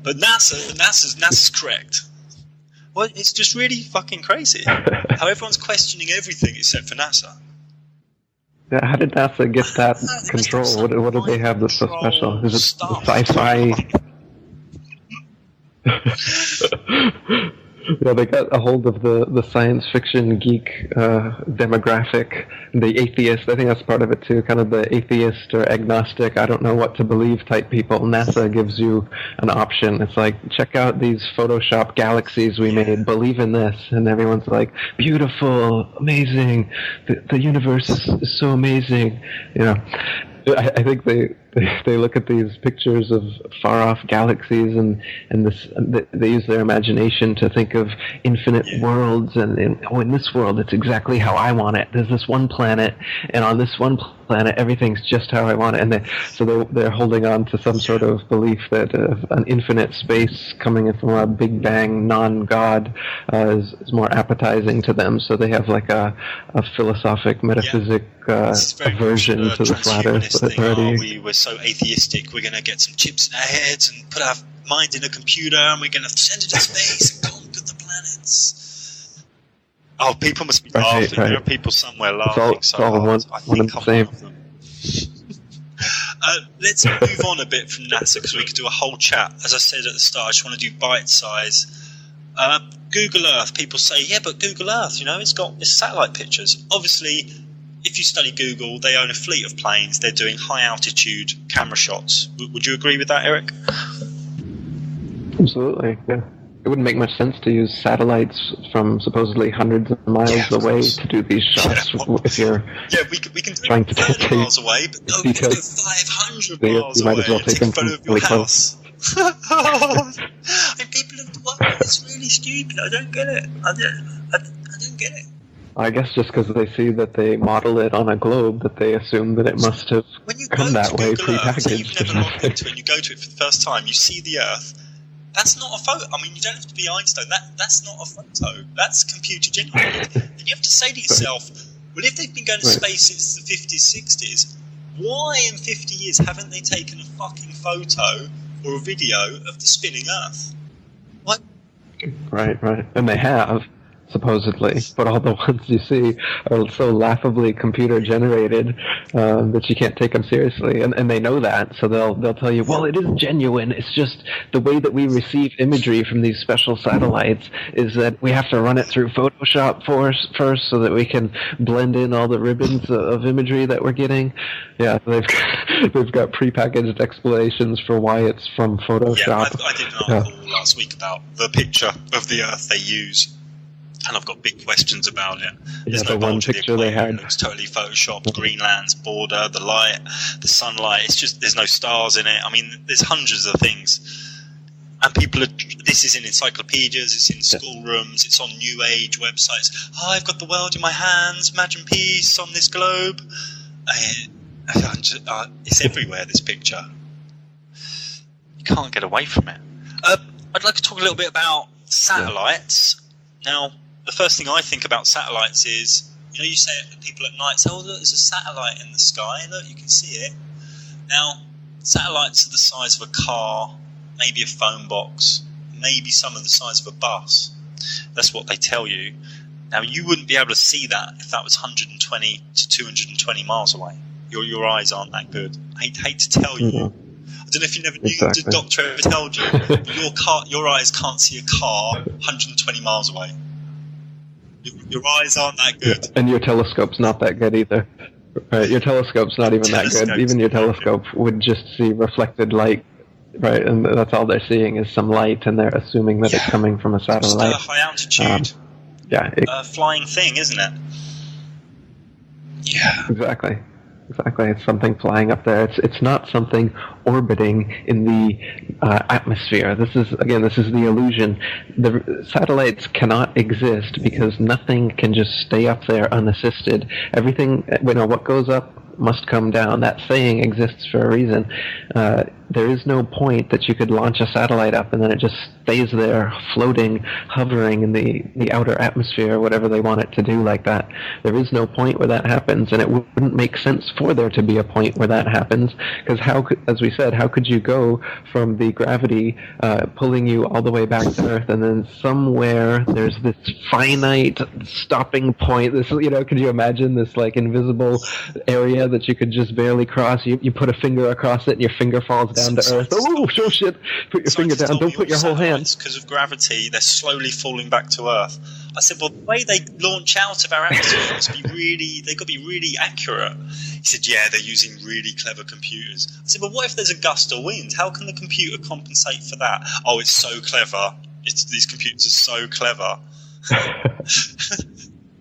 NASA's correct. Well, it's just really fucking crazy how everyone's questioning everything except for NASA. Yeah, how did NASA get that control? What do they have that's so special? Is it sci-fi? Yeah, they got a hold of the science fiction geek demographic, the atheist. I think that's part of it too, kind of the atheist or agnostic, I don't know what to believe type people. NASA gives you an option. It's like, check out these Photoshop galaxies we made, believe in this. And everyone's like, beautiful, amazing, the universe is so amazing. You know, I think they look at these pictures of far off galaxies and they use their imagination to think of infinite worlds, and in this world it's exactly how I want it. There's this one planet, and on this one planet everything's just how I want it, and they're holding on to some sort of belief that an infinite space coming in from a Big Bang non-God is more appetizing to them. So they have like a philosophic metaphysic aversion to the flat Earth already. We're so atheistic, we're going to get some chips in our heads and put our mind in a computer, and we're going to send it to space and conquer the planets. Oh, people must be laughing. Right. There are people somewhere laughing. It's all one and the same. Of them. Let's move on a bit from NASA, because we could do a whole chat. As I said at the start, I just want to do bite size. Google Earth. People say, yeah, but Google Earth, it's satellite pictures. Obviously, if you study Google, they own a fleet of planes. They're doing high-altitude camera shots. Would you agree with that, Eric? Absolutely, yeah. It wouldn't make much sense to use satellites from supposedly hundreds of miles away to do these shots if you're we can do trying it to 30 miles away, but no, we can go 500 miles you might away as well take them photo of your house. And people have wondered, it's really stupid. I don't get it. I don't get it. I guess just because they see that they model it on a globe, that they assume that it must have come that way prepackaged. You've never logged into it and you go to it for the first time, you see the Earth. That's not a photo. I mean, you don't have to be Einstein. That's not a photo. That's computer generated. And you have to say to yourself, well, if they've been going to space since the 50s, 60s, why in 50 years haven't they taken a fucking photo or a video of the spinning Earth? What? Right. And they have, supposedly, but all the ones you see are so laughably computer generated that you can't take them seriously, and they know that, so they'll tell you, well, it is genuine. It's just the way that we receive imagery from these special satellites is that we have to run it through Photoshop first so that we can blend in all the ribbons of imagery that we're getting. Yeah, they've got prepackaged explanations for why it's from Photoshop. Yeah, I did an article last week about the picture of the Earth they use. And I've got big questions about it. There's no one picture they had. It looks totally photoshopped. Greenland's border, the light, the sunlight. It's just, there's no stars in it. I mean, there's hundreds of things. And this is in encyclopedias, it's in schoolrooms, it's on New Age websites. Oh, I've got the world in my hands, imagine peace on this globe. It's everywhere, this picture. You can't get away from it. I'd like to talk a little bit about satellites. Now, the first thing I think about satellites is, you say it to people at night, say, oh, look, there's a satellite in the sky, look, you can see it. Now, satellites are the size of a car, maybe a phone box, maybe some of the size of a bus. That's what they tell you. Now, you wouldn't be able to see that if that was 120 to 220 miles away. Your eyes aren't that good. I hate to tell you. I don't know if you never knew, the doctor ever told you, but your eyes can't see a car 120 miles away. Your eyes aren't that good. And your telescope's not that good either. Right, your telescope's not even that good. Even your telescope would just see reflected light, right? And that's all they're seeing is some light, and they're assuming that it's coming from a satellite. It's a high altitude flying thing, isn't it? Yeah. Exactly. It's something flying up there. It's not something orbiting in the atmosphere. This is the illusion. The satellites cannot exist because nothing can just stay up there unassisted. Everything, what goes up must come down. That saying exists for a reason. There is no point that you could launch a satellite up and then it just stays there, floating, hovering in the outer atmosphere, whatever they want it to do like that. There is no point where that happens, and it wouldn't make sense for there to be a point where that happens, because as we said, how could you go from the gravity pulling you all the way back to Earth, and then somewhere there's this finite stopping point, this, could you imagine this like invisible area that you could just barely cross? You put a finger across it and your finger falls down to Earth. Oh shit, put your finger down, don't put your whole hand. Because of gravity, they're slowly falling back to Earth. I said, well, the way they launch out of our atmosphere must be they've got to be really accurate. He said, yeah, they're using really clever computers. I said, well, what if there's a gust of wind? How can the computer compensate for that? Oh, it's so clever. These computers are so clever.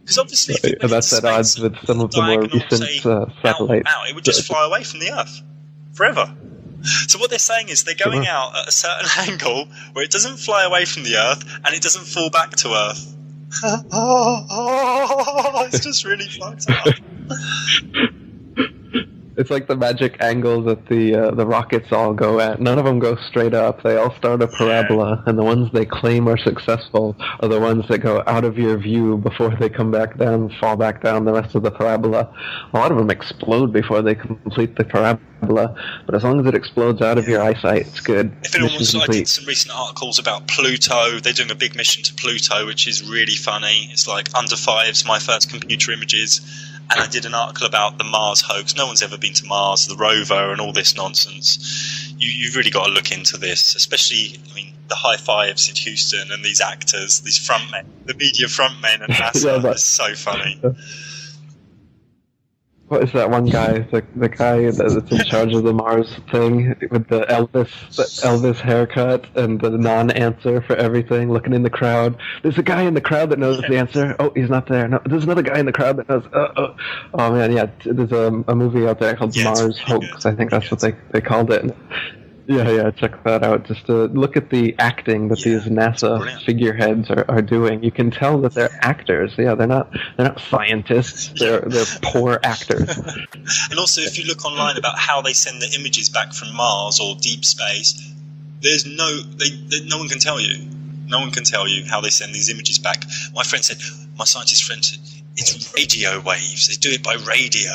Because obviously, if it that's at odds with some of the more recent satellites. It would just fly away from the Earth forever. So what they're saying is they're going out at a certain angle where it doesn't fly away from the Earth and it doesn't fall back to Earth. It's just really fucked up. It's like the magic angle that the rockets all go at. None of them go straight up. They all start a parabola, and the ones they claim are successful are the ones that go out of your view before they come back down, fall back down the rest of the parabola. A lot of them explode before they complete the parabola, but as long as it explodes out of your eyesight, it's good. If anyone wants, I did some recent articles about Pluto. They're doing a big mission to Pluto, which is really funny. It's like under fives, my first computer images. And I did an article about the Mars hoax. No one's ever been to Mars, the rover, and all this nonsense. You've really got to look into this, especially, the high fives in Houston and these actors, these frontmen, the media frontmen and NASA. It's so funny. What is that one guy? The guy that's in charge of the Mars thing with the Elvis haircut and the non-answer for everything, looking in the crowd. There's a guy in the crowd that knows the answer. Oh, he's not there. No, there's another guy in the crowd that knows. Oh man, yeah. There's a movie out there called Mars Hoax. Good. I think that's what they called it. Yeah, check that out. Just to look at the acting that these NASA figureheads are doing. You can tell that they're actors. Yeah, they're not scientists. They're poor actors. And also, if you look online about how they send the images back from Mars or deep space, there's no one can tell you. No one can tell you how they send these images back. My scientist friend said, it's radio waves. They do it by radio.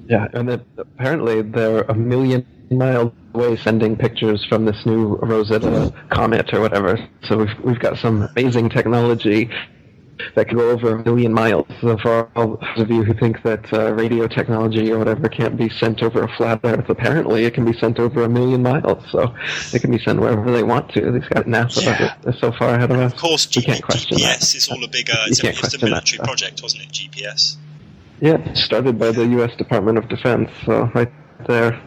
Yeah, and then apparently they're 1 million miles away sending pictures from this new Rosetta comet or whatever. So we've got some amazing technology that can go over 1 million miles. So for all of you who think that radio technology or whatever can't be sent over a flat Earth, apparently it can be sent over 1 million miles. So it can be sent wherever they want to. They've got NASA they're so far ahead of us. Of course, GPS is all a bigger. It's a military project, wasn't it? GPS. Yeah, started by the U.S. Department of Defense, so right there,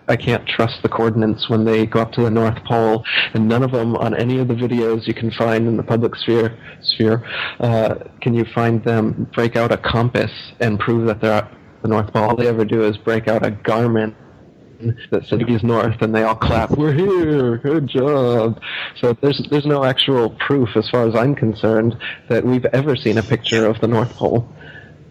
I can't trust the coordinates when they go up to the North Pole, and none of them on any of the videos you can find in the public sphere can you find them break out a compass and prove that they're at the North Pole. All they ever do is break out a Garmin that says he's north, and they all clap, "We're here, good job." So there's no actual proof, as far as I'm concerned, that we've ever seen a picture of the North Pole.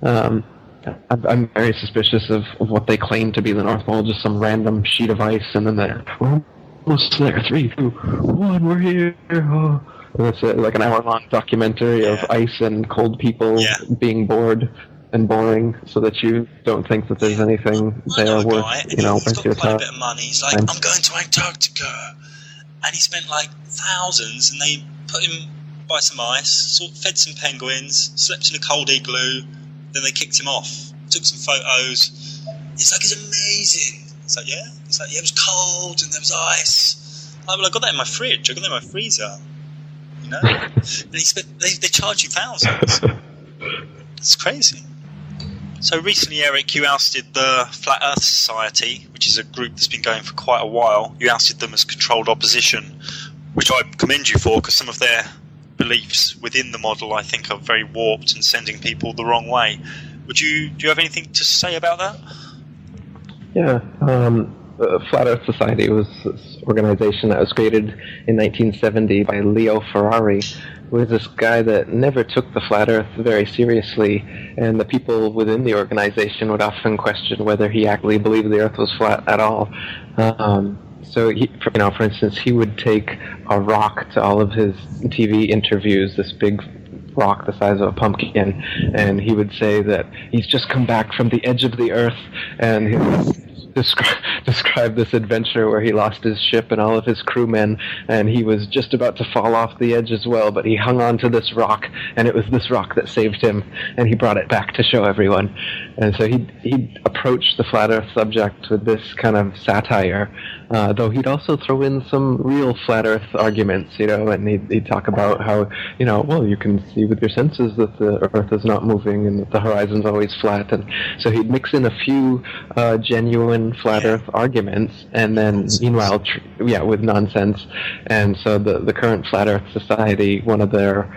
I'm very suspicious of what they claim to be the North Pole, just some random sheet of ice, and then we're almost there. 3, 2, 1, we're here. Oh. And it's like an hour-long documentary of ice and cold people being bored and boring, so that you don't think that there's anything there worth, worth your time. He's got quite a bit of money. He's like, I'm going to Antarctica, and he spent like thousands, and they put him by some ice, fed some penguins, slept in a cold igloo. Then they kicked him off, took some photos. It's like, it's amazing. It's like, yeah? It's like, yeah, it was cold and there was ice. Like, well, I got that in my fridge. I got that in my freezer. And they charge you thousands. It's crazy. So recently, Eric, you ousted the Flat Earth Society, which is a group that's been going for quite a while. You ousted them as controlled opposition, which I commend you for, because some of their beliefs within the model, I think, are very warped and sending people the wrong way. Do you have anything to say about that? Yeah, the Flat Earth Society was this organization that was created in 1970 by Leo Ferrari, who was this guy that never took the Flat Earth very seriously, and the people within the organization would often question whether he actually believed the Earth was flat at all. So, for instance, he would take a rock to all of his TV interviews, this big rock the size of a pumpkin, and he would say that he's just come back from the edge of the Earth, and he would describe this adventure where he lost his ship and all of his crewmen, and he was just about to fall off the edge as well, but he hung on to this rock, and it was this rock that saved him, and he brought it back to show everyone. And so he'd approach the Flat Earth subject with this kind of satire, though he'd also throw in some real Flat Earth arguments, and he'd talk about how, well, you can see with your senses that the Earth is not moving and that the horizon's always flat, and so he'd mix in a few genuine Flat Earth arguments, and then meanwhile, with nonsense. And so the current Flat Earth Society, one of their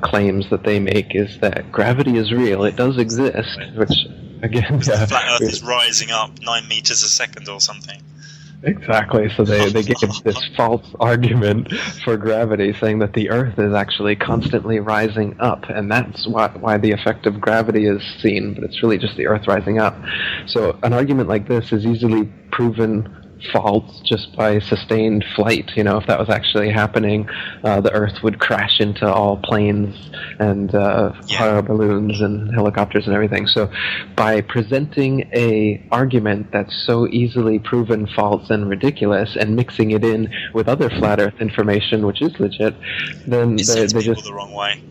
claims that they make is that gravity is real, it does exist, which again, the Flat Earth is rising up 9 meters a second or something. Exactly. So they gave this false argument for gravity, saying that the Earth is actually constantly rising up, and that's why the effect of gravity is seen, but it's really just the Earth rising up. So an argument like this is easily proven false just by sustained flight. If that was actually happening, the Earth would crash into all planes and hot air balloons and helicopters and everything. So by presenting a argument that's so easily proven false and ridiculous and mixing it in with other Flat Earth information, which is legit, then it sends people the wrong way.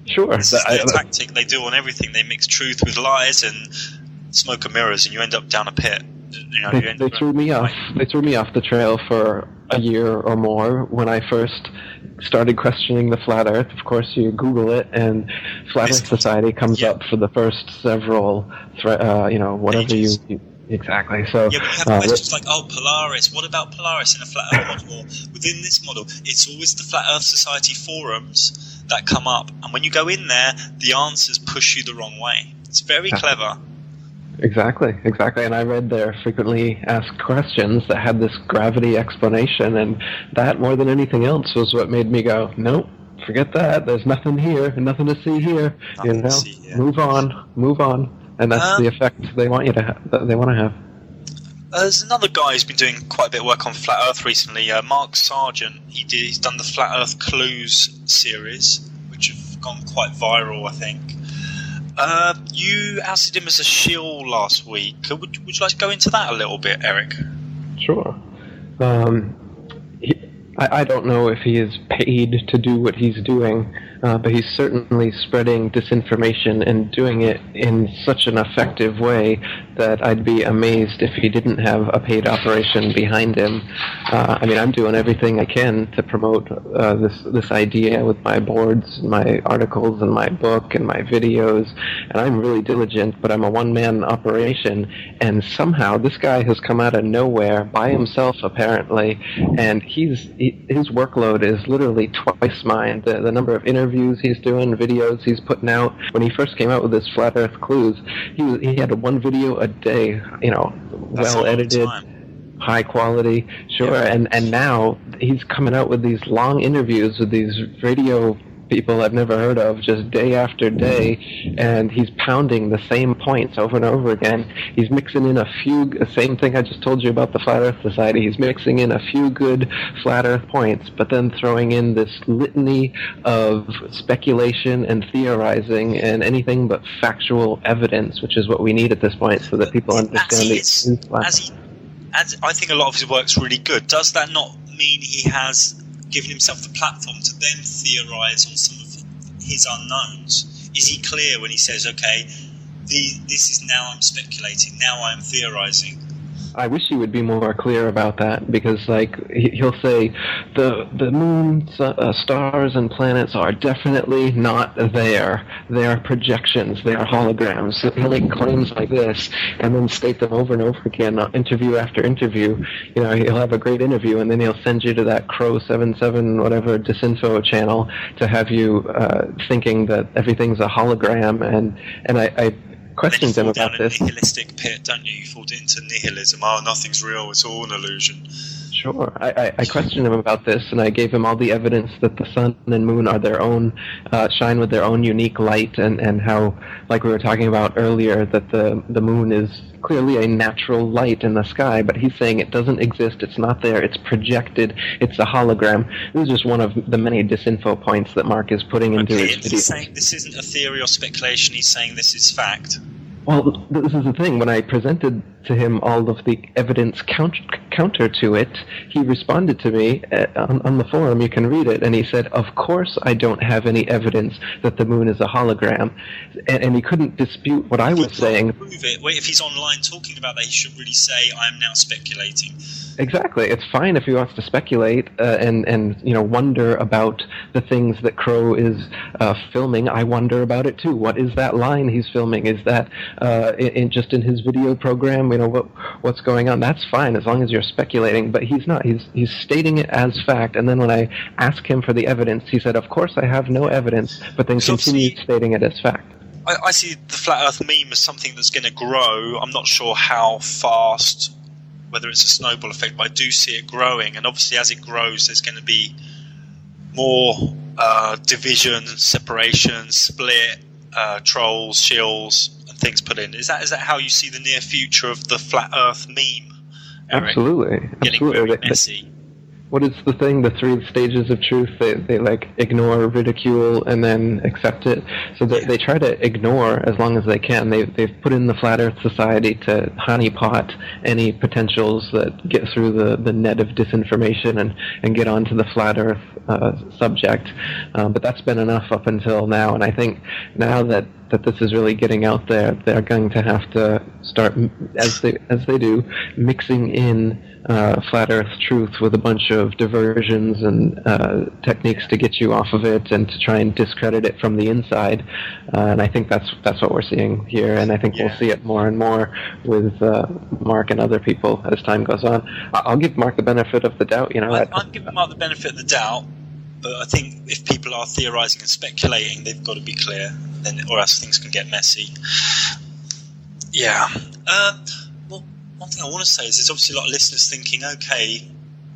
Sure. This is their tactic they do on everything. They mix truth with lies and smoke and mirrors, and you end up down a pit. They threw me off. They threw me off the trail for a year or more when I first started questioning the Flat Earth. Of course, you Google it, and Flat Earth Society comes up for the first several, whatever you exactly. So yeah, we have questions like, Polaris. What about Polaris in a Flat Earth model? Or within this model, it's always the Flat Earth Society forums that come up, and when you go in there, the answers push you the wrong way. It's very clever. Exactly. And I read their frequently asked questions that had this gravity explanation, and that, more than anything else, was what made me go, nope, forget that. There's nothing here, nothing to see here. Move on. And that's the effect they want you to have. They want to have. There's another guy who's been doing quite a bit of work on Flat Earth recently, Mark Sargent. He's done the Flat Earth Clues series, which have gone quite viral, I think. You ousted him as a shill last week. Would you like to go into that a little bit, Eric? Sure. I don't know if he is paid to do what he's doing, but he's certainly spreading disinformation and doing it in such an effective way that I'd be amazed if he didn't have a paid operation behind him. I'm doing everything I can to promote this idea with my boards, my articles, and my book, and my videos, and I'm really diligent, but I'm a one-man operation, and somehow this guy has come out of nowhere by himself, apparently, and his workload is literally twice mine. The number of interviews he's doing, videos he's putting out. When he first came out with his Flat Earth Clues, he had one video a day, well edited, high quality, sure. Yeah. And now he's coming out with these long interviews with these radio people I've never heard of, just day after day, and he's pounding the same points over and over again. He's mixing in the same thing I just told you about the Flat Earth Society. He's mixing in a few good Flat Earth points, but then throwing in this litany of speculation and theorizing and anything but factual evidence, which is what we need at this point so that people understand as I think a lot of his work's really good. Does that not mean he has given himself the platform to then theorise on some of his unknowns? Is he clear when he says, okay, this is now I'm speculating, now I'm theorising? I wish he would be more clear about that, because he'll say the moon, stars, and planets are definitely not there. They are projections. They are holograms. So he'll make claims like this and then state them over and over again, interview after interview. He'll have a great interview, and then he'll send you to that Crow 77 whatever disinfo channel to have you thinking that everything's a hologram. And questioned him fall down about a this. nihilistic pit, don't you? You fall into nihilism. Oh, nothing's real. It's all an illusion. Sure. I questioned him about this, and I gave him all the evidence that the sun and moon are their own, shine with their own unique light, and how, like we were talking about earlier, that the moon is clearly a natural light in the sky, but he's saying it doesn't exist, it's not there, it's projected, it's a hologram. This is just one of the many disinfo points that Mark is putting into his video. He's saying this isn't a theory or speculation, he's saying this is fact. Well, this is the thing. When I presented to him all of the evidence counter to it, he responded to me on the forum. You can read it, and he said, "Of course, I don't have any evidence that the moon is a hologram," and he couldn't dispute what I was saying. Prove it. Wait, if he's online talking about that, he should really say, "I am now speculating." Exactly. It's fine if he wants to speculate and wonder about the things that Crow is filming. I wonder about it too. What is that line he's filming? Is that just in his video program? What's going on? That's fine as long as you're speculating. But he's not. He's stating it as fact. And then when I asked him for the evidence, he said, "Of course I have no evidence," but then continued stating it as fact. I see the flat Earth meme as something that's going to grow. I'm not sure how fast, whether it's a snowball effect, but I do see it growing. And obviously as it grows, there's going to be more division, separation, split, trolls, shills, and things put in. Is that how you see the near future of the flat Earth meme, Eric? Absolutely. Getting very messy. What is the thing? The 3 stages of truth. They like ignore, ridicule, and then accept it. So they try to ignore as long as they can. They've put in the Flat Earth Society to honeypot any potentials that get through the net of disinformation and get onto the Flat Earth subject. But that's been enough up until now. And I think now that this is really getting out there, they're going to have to start, as they do, mixing in flat Earth truth with a bunch of diversions and techniques to get you off of it and to try and discredit it from the inside. And I think that's what we're seeing here, and I think we'll see it more and more with Mark and other people as time goes on. I'll give Mark the benefit of the doubt. I'm giving Mark the benefit of the doubt, but I think if people are theorising and speculating, they've got to be clear, or else things can get messy. Yeah. Well, one thing I want to say is there's obviously a lot of listeners thinking, okay,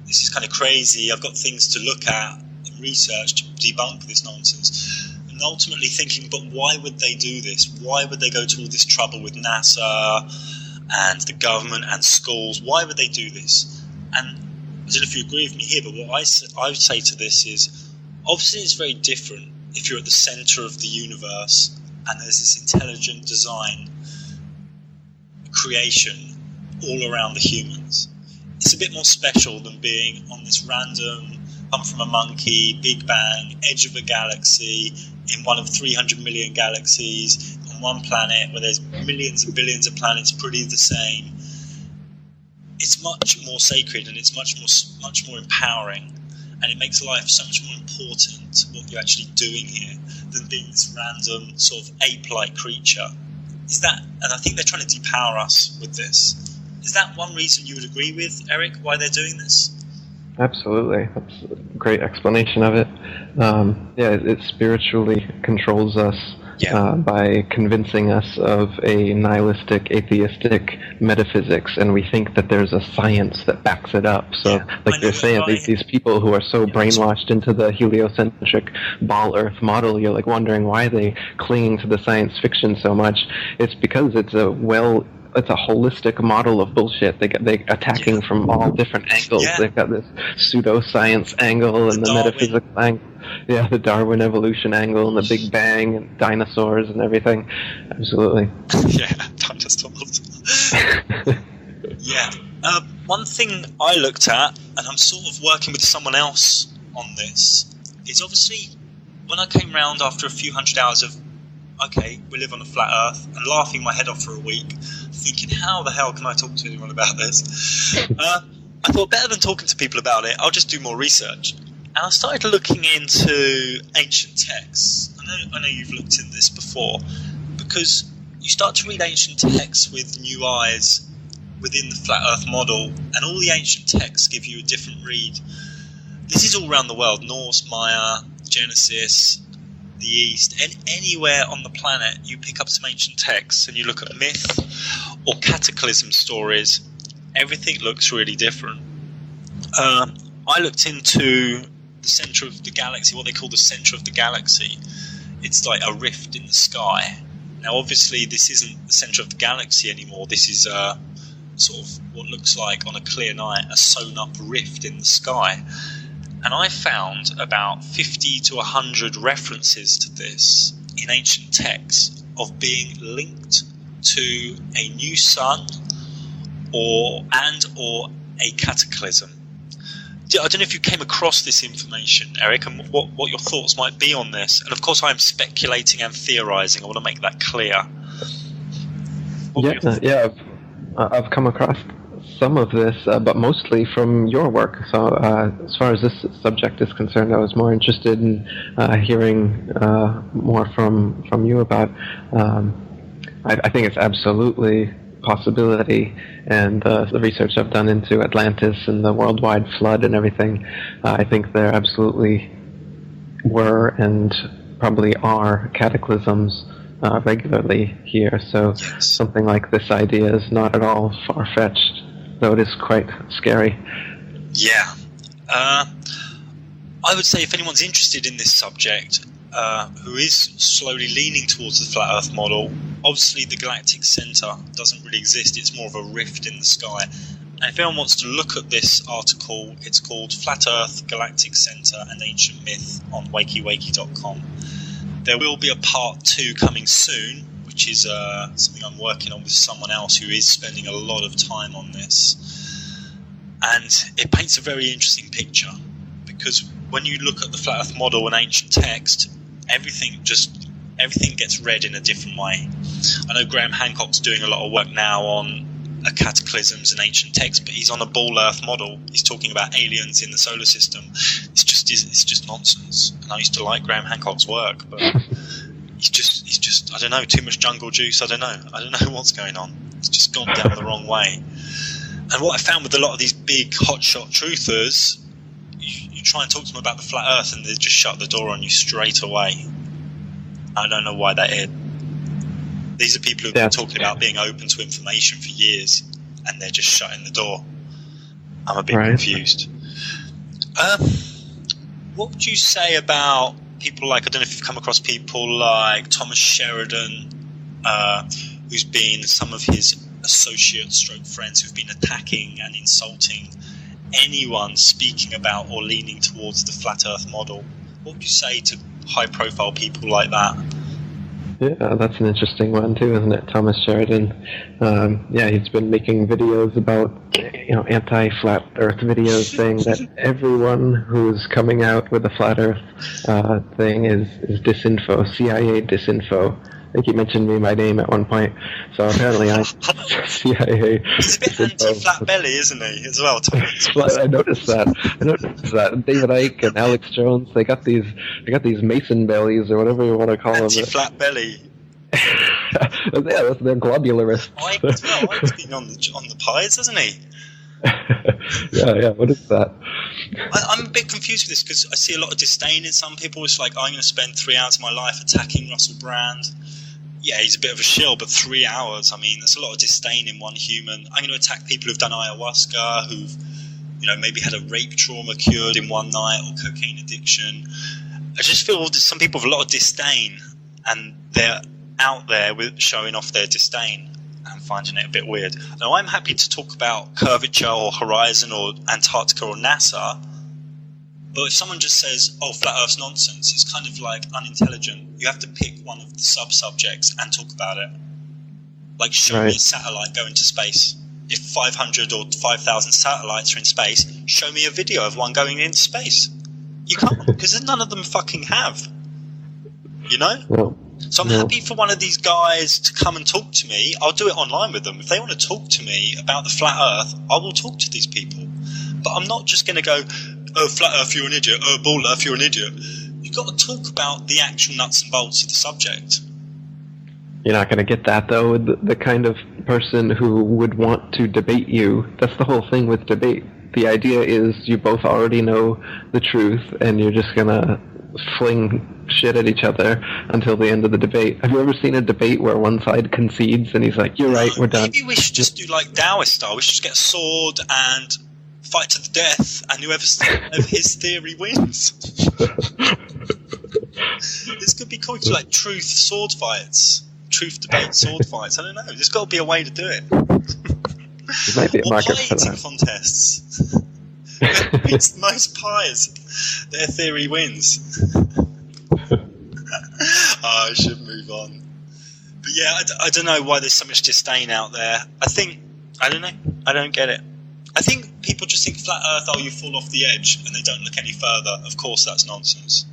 this is kind of crazy, I've got things to look at and research to debunk this nonsense. And ultimately thinking, but why would they do this? Why would they go to all this trouble with NASA and the government and schools? Why would they do this? And I don't know if you agree with me here, but what I would say to this is, obviously it's very different if you're at the centre of the universe and there's this intelligent design creation all around the humans. It's a bit more special than being on this random, come from a monkey, Big Bang, edge of a galaxy, in one of 300 million galaxies, on one planet where there's millions and billions of planets pretty the same. It's much more sacred and it's much more empowering, and it makes life so much more important what you're actually doing here than being this random sort of ape-like creature. Is that, and I think they're trying to depower us with this. Is that one reason you would agree with, Eric, why they're doing this? Absolutely. That's a great explanation of it. It spiritually controls us by convincing us of a nihilistic, atheistic metaphysics, and we think that there's a science that backs it up. So, like they're saying, these people who are so brainwashed into the heliocentric ball Earth model, you're like wondering why they clinging to the science fiction so much. It's because it's a holistic model of bullshit. They attacking from all different angles. Yeah. They've got this pseudoscience angle and the metaphysics angle. Yeah, the Darwin evolution angle and the Big Bang and dinosaurs and everything. Absolutely. Yeah, dinosaurs. Yeah. One thing I looked at, and I'm sort of working with someone else on this, is obviously when I came round after a few hundred hours of, okay, we live on a flat Earth, and laughing my head off for a week, thinking, how the hell can I talk to anyone about this? I thought, better than talking to people about it, I'll just do more research. And I started looking into ancient texts. I know you've looked into this before, because you start to read ancient texts with new eyes within the flat Earth model, and all the ancient texts give you a different read. This is all around the world: Norse, Maya, Genesis, the East, and anywhere on the planet, you pick up some ancient texts and you look at myth or cataclysm stories, everything looks really different. I looked into the centre of the galaxy, what they call the centre of the galaxy. It's like a rift in the sky. Now, obviously, this isn't the centre of the galaxy anymore. This is sort of what looks like, on a clear night, a sewn-up rift in the sky. And I found about 50 to 100 references to this in ancient texts of being linked to a new sun or a cataclysm. I don't know if you came across this information, Eric, and what your thoughts might be on this. And of course, I'm speculating and theorising. I want to make that clear. I've come across some of this, but mostly from your work. So as far as this subject is concerned, I was more interested in hearing more from you about. I think it's absolutely possibility, and the research I've done into Atlantis and the worldwide flood and everything, I think there absolutely were and probably are cataclysms regularly here. So something like this idea is not at all far-fetched, though it is quite scary. Yeah. I would say if anyone's interested in this subject, who is slowly leaning towards the flat Earth model, obviously the galactic centre doesn't really exist. It's more of a rift in the sky. And if anyone wants to look at this article, it's called Flat Earth, Galactic Centre and Ancient Myth on wakey.com. There will be a part 2 coming soon, which is something I'm working on with someone else who is spending a lot of time on this. And it paints a very interesting picture, because when you look at the flat Earth model and ancient text, everything gets read in a different way. I know Graham Hancock's doing a lot of work now on cataclysms and ancient texts, but he's on a ball Earth model. He's talking about aliens in the solar system. It's just nonsense. And I used to like Graham Hancock's work, but he's just I don't know, too much jungle juice. I don't know what's going on. It's just gone down the wrong way. And what I found with a lot of these big hotshot truthers, you try and talk to them about the flat Earth and they just shut the door on you straight away. I don't know why that is. These are people who've been talking about being open to information for years, and they're just shutting the door. I'm a bit confused. What would you say about people like, I don't know if you've come across people like Thomas Sheridan, who's been some of his associates stroke friends who've been attacking and insulting anyone speaking about or leaning towards the flat Earth model? What would you say to high-profile people like that? Yeah, that's an interesting one too, isn't it? Thomas Sheridan. He's been making videos about, anti-flat Earth videos, saying that everyone who's coming out with the flat Earth thing is disinfo, CIA disinfo. I think he mentioned me by name at one point, so apparently I'm CIA. He's a bit anti-flat belly, isn't he, as well, Thomas? Well, I noticed that. David Icke and Alex Jones, they got these Mason bellies, or whatever you want to call them. Anti-flat belly. Yeah, they're globularists. Ike's been on the pies, hasn't he? Yeah, what is that? I'm a bit confused with this, because I see a lot of disdain in some people. It's like, I'm going to spend 3 hours of my life attacking Russell Brand. Yeah, he's a bit of a shill, but 3 hours, I mean, there's a lot of disdain in one human. I'm going to attack people who've done ayahuasca, who've, maybe had a rape trauma cured in one night, or cocaine addiction. I just feel there's some people with a lot of disdain, and they're out there with showing off their disdain. I'm finding it a bit weird. Now, I'm happy to talk about curvature or horizon or Antarctica or NASA, but if someone just says, flat Earth's nonsense, it's kind of like unintelligent. You have to pick one of the sub-subjects and talk about it. Like, show me a satellite going to space. If 500 or 5,000 satellites are in space, show me a video of one going into space. You can't, because none of them fucking have. Well, so I'm happy for one of these guys to come and talk to me. I'll do it online with them. If they want to talk to me about the flat Earth, I will talk to these people. But I'm not just going to go, flat Earth, you're an idiot. Ball Earth, you're an idiot. You've got to talk about the actual nuts and bolts of the subject. You're not going to get that, though, with the kind of person who would want to debate you. That's the whole thing with debate. The idea is you both already know the truth, and you're just going to fling shit at each other until the end of the debate. Have you ever seen a debate where one side concedes and he's like, "You're right, we're done"? Maybe we should just do like Taoist style. We should just get a sword and fight to the death, and whoever his theory wins. This could be called like truth sword fights, truth debate sword fights. I don't know. There's got to be a way to do it. There might be a market for that. Contests. It's the most pies. Their theory wins. I should move on. But yeah, I don't know why there's so much disdain out there. I don't know. I don't get it. I think people just think flat Earth, you fall off the edge, and they don't look any further. Of course, that's nonsense.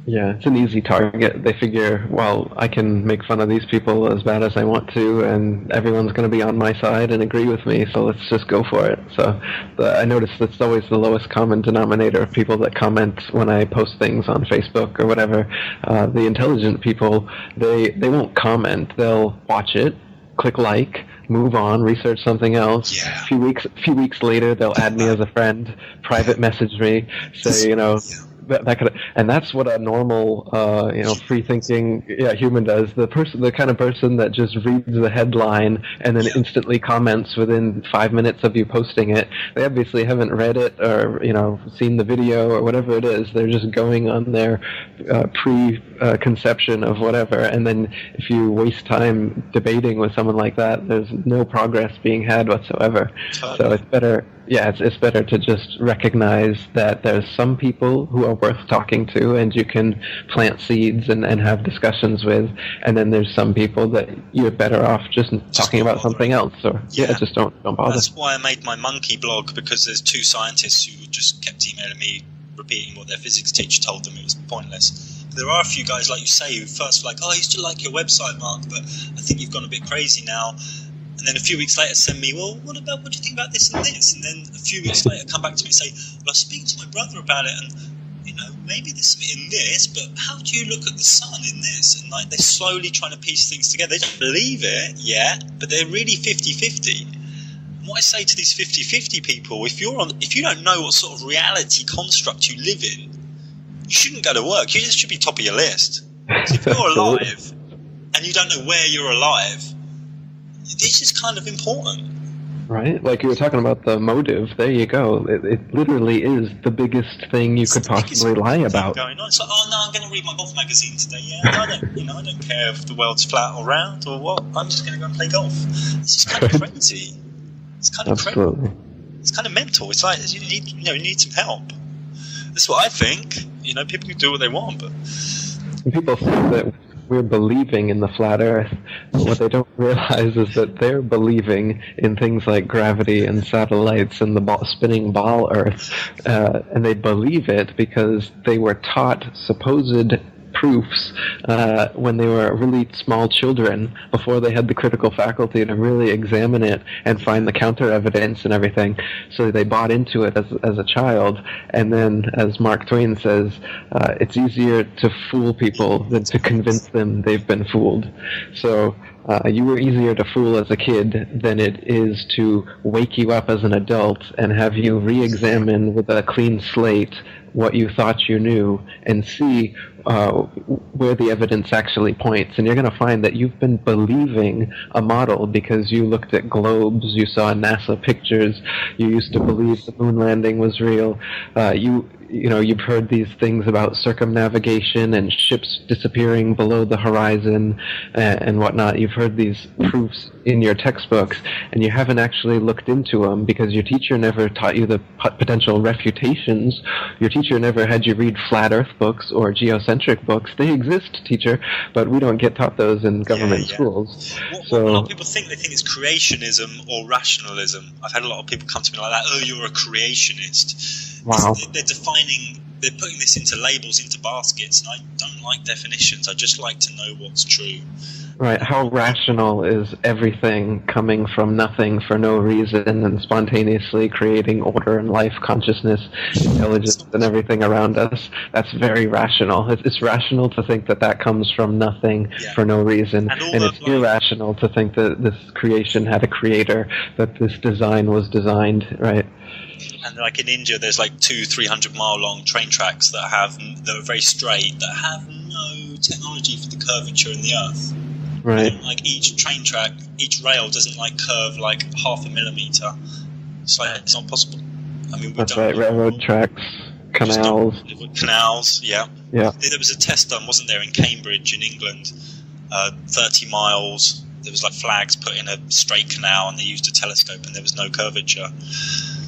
Yeah, it's an easy target. They figure, well, I can make fun of these people as bad as I want to, and everyone's going to be on my side and agree with me, so let's just go for it. So I notice that's always the lowest common denominator of people that comment when I post things on Facebook or whatever. The intelligent people, they won't comment. They'll watch it, click like, move on, research something else. Yeah. A few weeks later, they'll add me as a friend, private message me, say, that kind of, and that's what a normal, free-thinking, human does. The kind of person that just reads the headline and then instantly comments within 5 minutes of you posting it. They obviously haven't read it or seen the video or whatever it is. They're just going on their preconception of whatever. And then if you waste time debating with someone like that, there's no progress being had whatsoever. So it's better. Yeah, it's better to just recognize that there's some people who are worth talking to and you can plant seeds and have discussions with, and then there's some people that you're better off just talking about something else, or just don't bother. That's why I made my monkey blog, because there's two scientists who just kept emailing me repeating what their physics teacher told them. It was pointless. There are a few guys, like you say, who first were like, I used to like your website, Mark, but I think you've gone a bit crazy now. And then a few weeks later send me, well, what do you think about this and this? And then a few weeks later come back to me and say, well, I was speaking to my brother about it, and, maybe there's something in this, but how do you look at the sun in this? And, they're slowly trying to piece things together. They don't believe it yet, but they're really 50-50. And what I say to these 50-50 people, if you don't know what sort of reality construct you live in, you shouldn't go to work. You just should be top of your list. So if you're alive and you don't know where you're alive, this is kind of important. Right? Like you were talking about the motive. There you go. It literally is the biggest thing you could possibly lie about. Going on. It's like, oh no, I'm going to read my golf magazine today. Yeah, I don't care if the world's flat or round or what. I'm just going to go and play golf. This is kind of crazy. It's kind of Absolutely. crazy. It's kind of mental. It's like you need some help. That's what I think. People can do what they want, but people think that we're believing in the flat Earth. But what they don't realize is that they're believing in things like gravity and satellites and the spinning ball Earth. And they believe it because they were taught supposed proofs when they were really small children, before they had the critical faculty to really examine it and find the counter evidence and everything. So they bought into it as a child, and then, as Mark Twain says, it's easier to fool people than to convince them they've been fooled. So you were easier to fool as a kid than it is to wake you up as an adult and have you re-examine with a clean slate what you thought you knew and see where the evidence actually points. And you're going to find that you've been believing a model because you looked at globes, you saw NASA pictures, you used to believe the moon landing was real, you've heard these things about circumnavigation and ships disappearing below the horizon and whatnot. You've heard these proofs in your textbooks, and you haven't actually looked into them because your teacher never taught you the potential refutations. Your teacher never had you read flat Earth books or geocentric books. They exist, teacher, but we don't get taught those in government schools. What a lot of people think it's creationism or rationalism. I've had a lot of people come to me like that, oh, you're a creationist. Wow. They're putting this into labels, into baskets, and I don't like definitions. I just like to know what's true. Right. How rational is everything coming from nothing for no reason and spontaneously creating order and life, consciousness, intelligence, and everything around us? That's very rational. It's rational to think that comes from nothing for no reason. And it's irrational to think that this creation had a creator, that this design was designed, right? And like in India, there's like 200-300 mile long train tracks that are very straight, that have no technology for the curvature in the earth. Right. And like each train track, each rail doesn't like curve like half a millimeter. It's like it's not possible. I mean, that's right. Railroad tracks, canals. Canals, yeah. Yeah. There was a test done, wasn't there, in Cambridge in England, 30 miles. There was like flags put in a straight canal, and they used a telescope, and there was no curvature.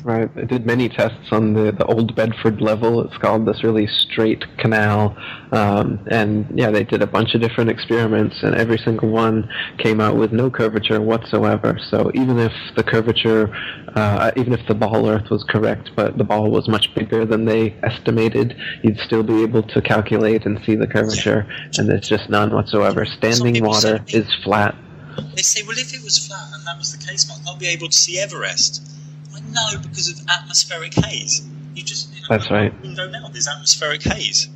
Right. They did many tests on the Old Bedford level. It's called this really straight canal. And yeah, they did a bunch of different experiments, and every single one came out with no curvature whatsoever. So even if the curvature, even if the ball Earth was correct, but the ball was much bigger than they estimated, you'd still be able to calculate and see the curvature, and there's just none whatsoever. Standing water is flat. They say, well, if it was flat and that was the case, Mark, I'll be able to see Everest. No, because of atmospheric haze. That's right. Window now, there's atmospheric haze.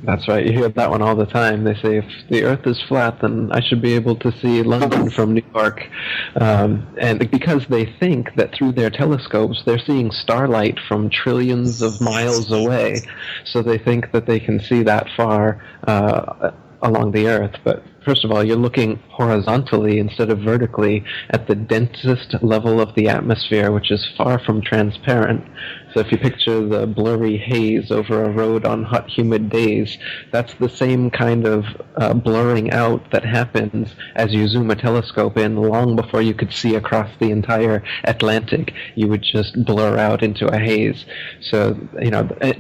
That's right. You hear that one all the time. They say, if the Earth is flat, then I should be able to see London from New York. And because they think that through their telescopes, they're seeing starlight from trillions of miles away. So they think that they can see that far along the Earth. But first of all, you're looking horizontally instead of vertically at the densest level of the atmosphere, which is far from transparent. So if you picture the blurry haze over a road on hot, humid days, that's the same kind of blurring out that happens as you zoom a telescope in long before you could see across the entire Atlantic. You would just blur out into a haze. So,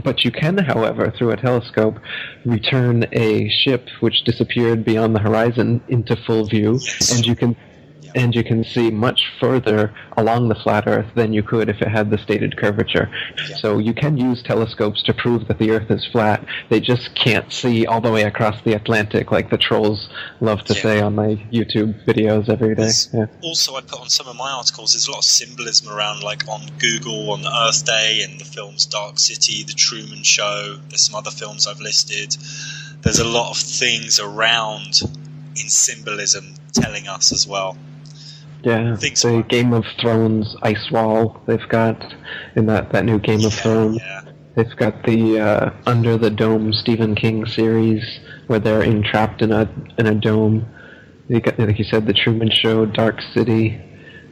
but you can, however, through a telescope, return a ship which disappeared beyond the horizon into full view, yes. and you can see much further along the flat Earth than you could if it had the stated curvature. Yeah. So you can use telescopes to prove that the Earth is flat. They just can't see all the way across the Atlantic like the trolls love to say on my YouTube videos every day. Yeah. Also, I put on some of my articles, there's a lot of symbolism around, like on Google, on Earth Day, and the films Dark City, The Truman Show. There's some other films I've listed. There's a lot of things around in symbolism telling us as well. Yeah, the Game of Thrones ice wall they've got in that new Game of Thrones. Yeah. They've got the Under the Dome Stephen King series where they're entrapped in a dome. You got, like you said, The Truman Show, Dark City.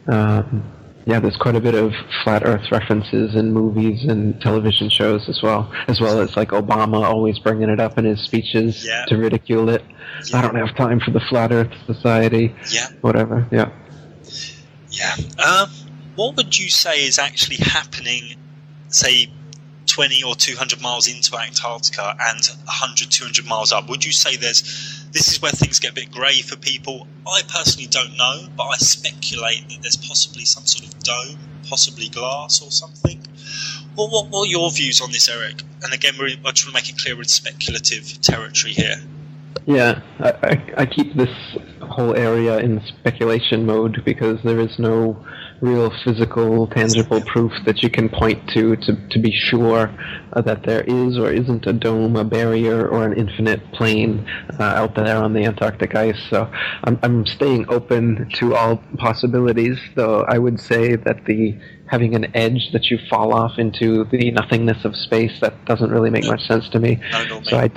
Yeah, there's quite a bit of flat Earth references in movies and television shows as well as like Obama always bringing it up in his speeches to ridicule it. I don't have time for the Flat Earth Society. Yeah. Whatever. Yeah. Yeah. What would you say is actually happening, say, 20 or 200 miles into Antarctica and 100, 200 miles up? Would you say this is where things get a bit grey for people? I personally don't know, but I speculate that there's possibly some sort of dome, possibly glass or something. What are your views on this, Eric? And again, I try to make it clear we're in speculative territory here. Yeah, I keep this whole area in speculation mode because there is no real physical, tangible proof that you can point to be sure that there is or isn't a dome, a barrier, or an infinite plane out there on the Antarctic ice. So I'm staying open to all possibilities, though I would say that having an edge that you fall off into the nothingness of space, that doesn't really make much sense to me. So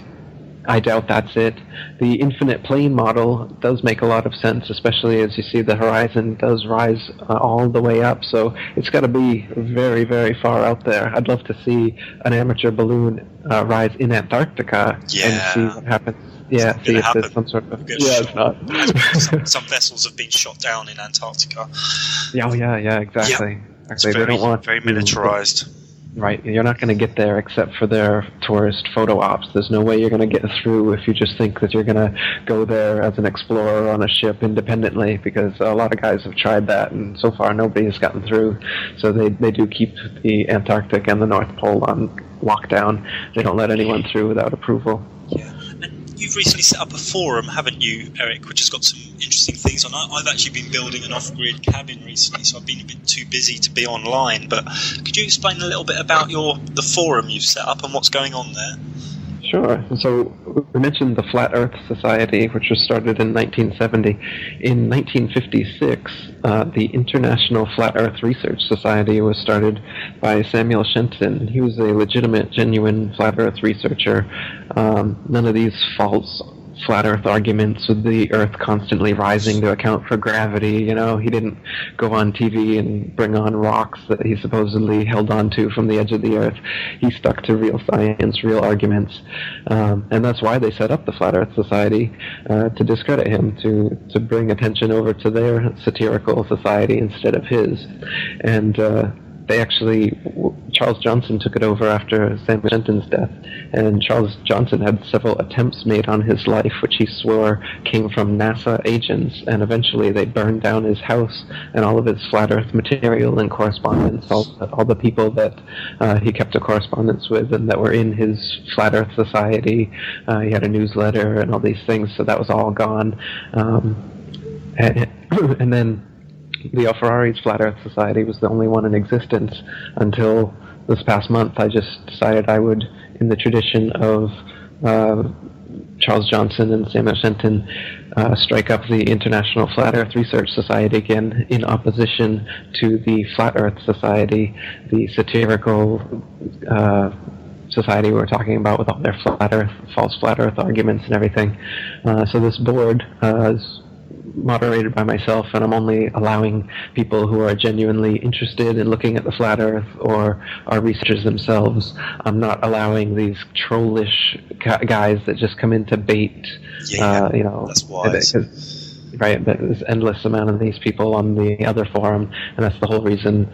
I doubt that's it. The infinite plane model does make a lot of sense, especially as you see the horizon does rise all the way up, so it's got to be very, very far out there. I'd love to see an amateur balloon rise in Antarctica and see what happens. Yeah, see if there's some sort of... it's not. Some vessels have been shot down in Antarctica. Yeah, exactly. It's very militarized. Right, you're not going to get there except for their tourist photo ops. There's no way you're going to get through if you just think that you're going to go there as an explorer on a ship independently, because a lot of guys have tried that, and so far nobody has gotten through. So they do keep the Antarctic and the North Pole on lockdown. They don't let anyone through without approval. Yeah. You've recently set up a forum, haven't you, Eric, which has got some interesting things on. I've actually been building an off-grid cabin recently, so I've been a bit too busy to be online. But could you explain a little bit about the forum you've set up and what's going on there? Sure. So we mentioned the Flat Earth Society, which was started in 1970. In 1956, the International Flat Earth Research Society was started by Samuel Shenton. He was a legitimate, genuine flat Earth researcher. None of these false flat Earth arguments with the Earth constantly rising to account for gravity. You know, he didn't go on TV and bring on rocks that he supposedly held on to from the edge of the Earth. He stuck to real science, real arguments, and that's why they set up the Flat Earth Society, to discredit him, to bring attention over to their satirical society instead of his. And they actually, Charles Johnson took it over after Samuel Shenton's death, and Charles Johnson had several attempts made on his life, which he swore came from NASA agents, and eventually they burned down his house and all of his flat Earth material and correspondence, all the people that he kept a correspondence with and that were in his Flat Earth Society. He had a newsletter and all these things, so that was all gone. And then the Al-Ferrari's Flat Earth Society was the only one in existence until this past month. I just decided I would, in the tradition of Charles Johnson and Samuel Shenton, strike up the International Flat Earth Research Society again in opposition to the Flat Earth Society, the satirical society we were talking about with all their flat Earth, false flat Earth arguments and everything. So this board is moderated by myself, and I'm only allowing people who are genuinely interested in looking at the flat Earth or are researchers themselves. I'm not allowing these trollish guys that just come in to bait. Yeah, you know, that's wise. Right, but there's endless amount of these people on the other forum, and that's the whole reason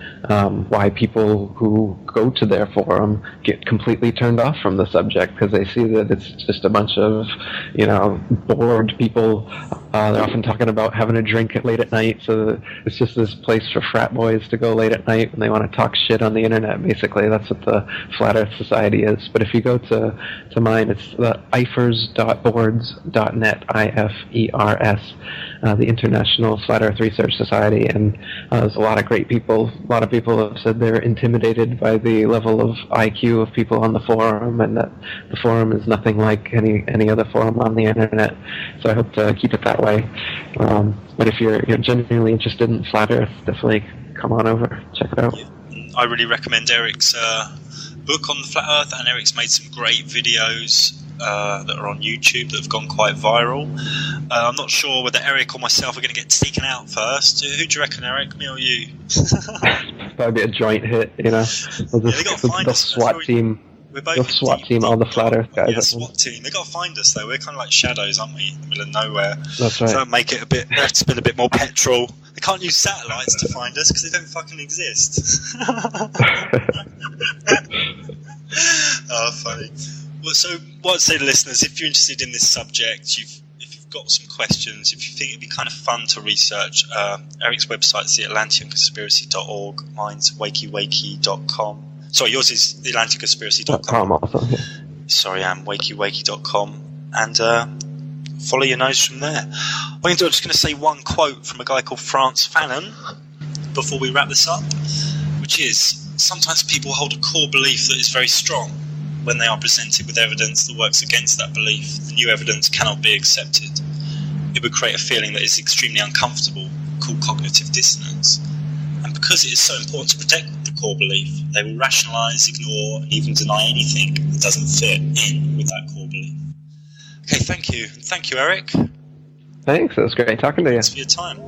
why people who go to their forum get completely turned off from the subject, because they see that it's just a bunch of, you know, bored people. They're often talking about having a drink late at night, so it's just this place for frat boys to go late at night when they want to talk shit on the internet, basically. That's what the Flat Earth Society is. But if you go to mine, it's the ifers.boards.net, IFERS, the International Flat Earth Research Society, and there's a lot of great people. A lot of people have said they're intimidated by the level of IQ of people on the forum, and that the forum is nothing like any other forum on the internet. So I hope to keep it that way. But if you're genuinely interested in Flat Earth, definitely come on over, check it out. Yeah. I really recommend Eric's book on the Flat Earth, and Eric's made some great videos that are on YouTube that have gone quite viral. I'm not sure whether Eric or myself are going to get taken out first. Who do you reckon, Eric? Me or you? That'd be a joint hit, you know. The SWAT team. We're both the SWAT team, all the Flat Earth guys. Yeah, SWAT team. They got to find us though. We're kind of like shadows, aren't we? In the middle of nowhere. That's right. So make it a bit. They have to spend a bit more petrol. They can't use satellites to find us because they don't fucking exist. Oh, funny. Well, so what I'd say to listeners, if you're interested in this subject, if you've got some questions, if you think it'd be kind of fun to research, Eric's website's theatlantianconspiracy.org, mine's wakey.com. Sorry, yours is theatlantianconspiracy.com. Also, yeah. Sorry, wakey.com. And follow your nose from there. I'm just going to say one quote from a guy called Frantz Fanon before we wrap this up, which is, sometimes people hold a core belief that is very strong. When they are presented with evidence that works against that belief, the new evidence cannot be accepted. It would create a feeling that is extremely uncomfortable, called cognitive dissonance. And because it is so important to protect the core belief, they will rationalise, ignore, and even deny anything that doesn't fit in with that core belief. Okay, thank you. Thank you, Eric. Thanks, it was great talking to you. Thanks for your time.